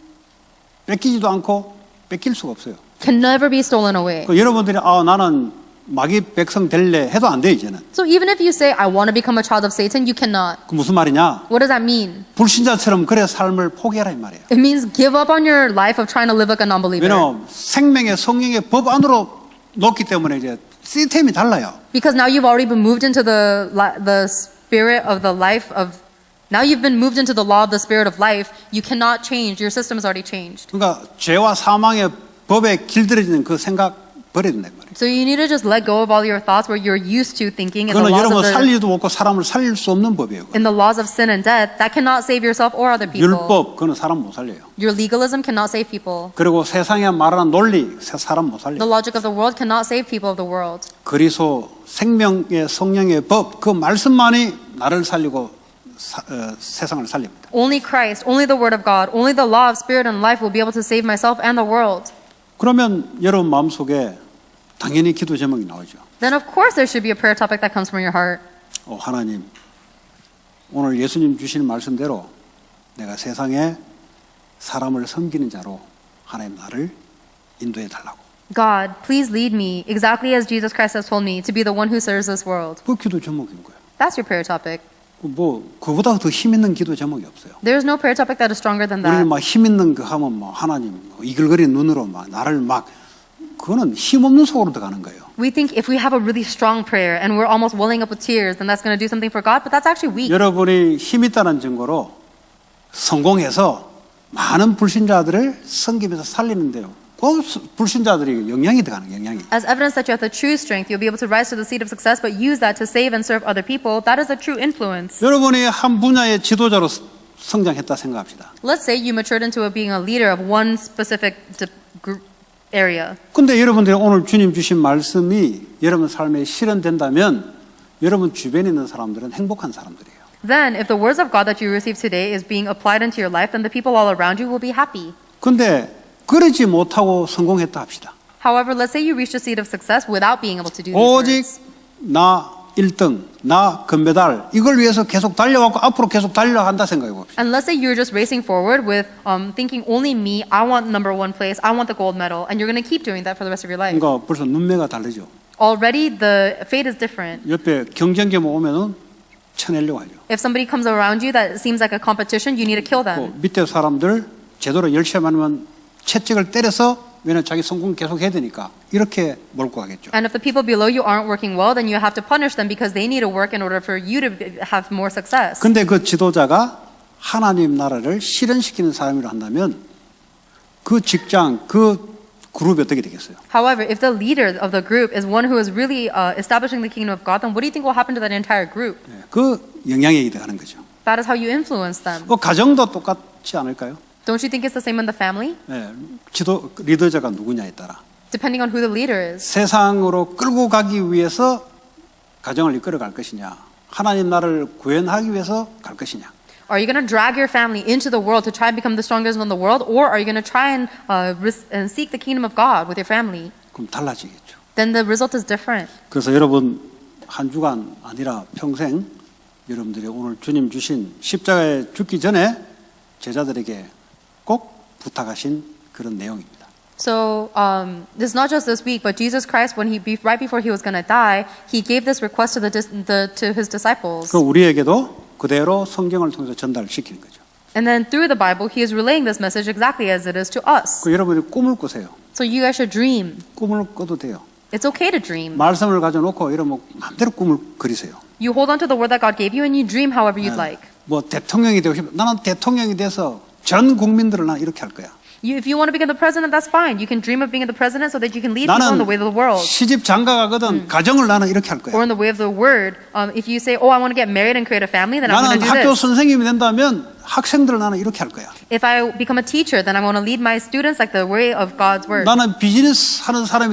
뺏기지도 않고 뺏길 수가 없어요. can never be stolen away. 여러분들이 나는 마귀 백성 될래 해도 안 돼 이제는. So even if you say, I want to become a child of Satan, you cannot. 그 무슨 말이냐? What does that mean? 불신자처럼 그래 삶을 포기하라 이 말이에요. It means give up on your life of trying to live like a non-believer. 왜냐면 생명의 성령의 법 안으로 놓기 때문에 이제 시스템이 달라요. Because now you've already been moved into the spirit of the life of. Now you've been moved into the law of the spirit of life. You cannot change. Your system has already changed. 그러니까 죄와 사망의 법에 길들여지는 그 생각 버려야 된다 말이에요. So you need to just let go of all your thoughts where you're used to thinking in the 그거는 laws 여러분 of 살리지도 못고 사람을 살릴 수 없는 법이에요. in the laws of sin and death that cannot save yourself or other people. 율법 그거는 사람 못 살려요. Your legalism cannot save people. 그리고 세상에 말하는 논리 사람 못 The 살려요. logic of the world cannot save people of the world. 그리스도 생명의 성령의 법 그 말씀만이 나를 살리고 세상을 살립니다. Only Christ, only the Word of God, only the law of spirit and life will be able to save myself and the world. 그러면 여러분 마음속에 당연히 기도 제목이 나오죠. Then of course there should be a prayer topic that comes from your heart. 하나님 오늘 예수님 주신 말씀대로 내가 세상에 사람을 섬기는 자로 하나님 나를 인도해 달라고. God, please lead me exactly as Jesus Christ has told me to be the one who serves this world. 그 기도 제목인 거예요. That's your prayer topic. 그보다 더 힘 있는 기도 제목이 없어요. There's no prayer topic that is stronger than 우리는 that. 막 힘 있는 거 하면 하나님 이글거리는 눈으로 막 나를 막 그거는 힘 없는 속으로 들어가는 거예요. We think if we have a really strong prayer and we're almost welling up with tears, then that's going to do something for God, but that's actually weak. 여러분이 힘 있다는 증거로 성공해서 많은 불신자들을 섬기면서 살리는데요. 그 불신자들이 영향이 들어가는 영향이. As evidence that you have the true strength, you'll be able to rise to the seat of success, but use that to save and serve other people. That is the true influence. 여러분이 한 분야의 지도자로 성장했다 생각합시다. Let's say you matured into being a leader of one specific group area. 근데 여러분들이 오늘 주님 주신 말씀이 여러분 삶에 실현된다면 여러분 주변에 있는 사람들은 행복한 사람들이에요. Then, if the words of God that you receive today is being applied into your life, then the people all around you will be happy. 근데 그러지 못하고 성공했다 합시다. However, let's say you reach the seat of success without being able to do these 오직 words. 나 1등, 나 금메달 이걸 위해서 계속 달려왔고 앞으로 계속 달려간다 생각해 봅시다. And let's say you're just racing forward with thinking only me, I want number one place, I want the gold medal, and you're going to keep doing that for the rest of your life. 그러니까 벌써 눈매가 다르죠. Already the fate is different. 옆에 경쟁자만 오면은 쳐내려고 하죠. If somebody comes around you that seems like a competition, you need to kill them. 밑에 사람들 제대로 열심히 하면 채찍을 때려서 왜냐면 자기 성공 계속 해야 되니까 이렇게 몰고 가겠죠. And if the people below you aren't working well, then you have to punish them because they need to work in order for you to have more success. 근데 그 지도자가 하나님 나라를 실현시키는 사람이라 한다면 그 직장, 그 그룹이 어떻게 되겠어요? However, if the leader of the group is one who is really establishing the kingdom of God, then what do you think will happen to that entire group? 그 영향에 들어가는 거죠. That is how you influence them. 그 가정도 똑같지 않을까요? Don't you think it's the same in the family? 지도 리더자가 누구냐에 따라 Depending on who the leader is. 세상으로 끌고 가기 위해서 가정을 이끌어 갈 것이냐, 하나님 나라를 구현하기 위해서 갈 것이냐. Are you going to drag your family into the world to try and become the strongest in the world, or are you going to try and seek the kingdom of God with your family? 그럼 달라지겠죠. Then the result is different. 그래서 여러분 한 주간 아니라 평생 여러분들이 오늘 주님 주신 십자가에 죽기 전에 제자들에게 꼭 부탁하신 그런 내용입니다. So this is not just this week, but Jesus Christ, when right before he was going to die, he gave this request to his disciples. 그 우리에게도 그대로 성경을 통해서 전달시키는 거죠. And then through the Bible, he is relaying this message exactly as it is to us. 그 여러분이 꿈을 꾸세요. So you guys should dream. 꿈을 꿔도 돼요. It's okay to dream. 말씀을 가져놓고 이러면 마음대로 꿈을 그리세요. You hold on to the word that God gave you and you dream however you'd like. 뭐 대통령이 되고 싶어. 나는 대통령이 돼서 전 국민들을 난 이렇게 할 거야. If you want to become the president, that's fine. You can dream of being the president so that you can lead people in the way of the world. 시집 장가가거든 가정을 나는 이렇게 할 거야. Or in the way of the word. If you say, oh, I want to get married and create a family, then I'm going 나는 to do 학교 this. 선생님이 된다면 학생들을 나는 이렇게 할 거야. If I become a teacher, then I'm going to lead my students like the way of God's word. 나는 비즈니스 하는 사람이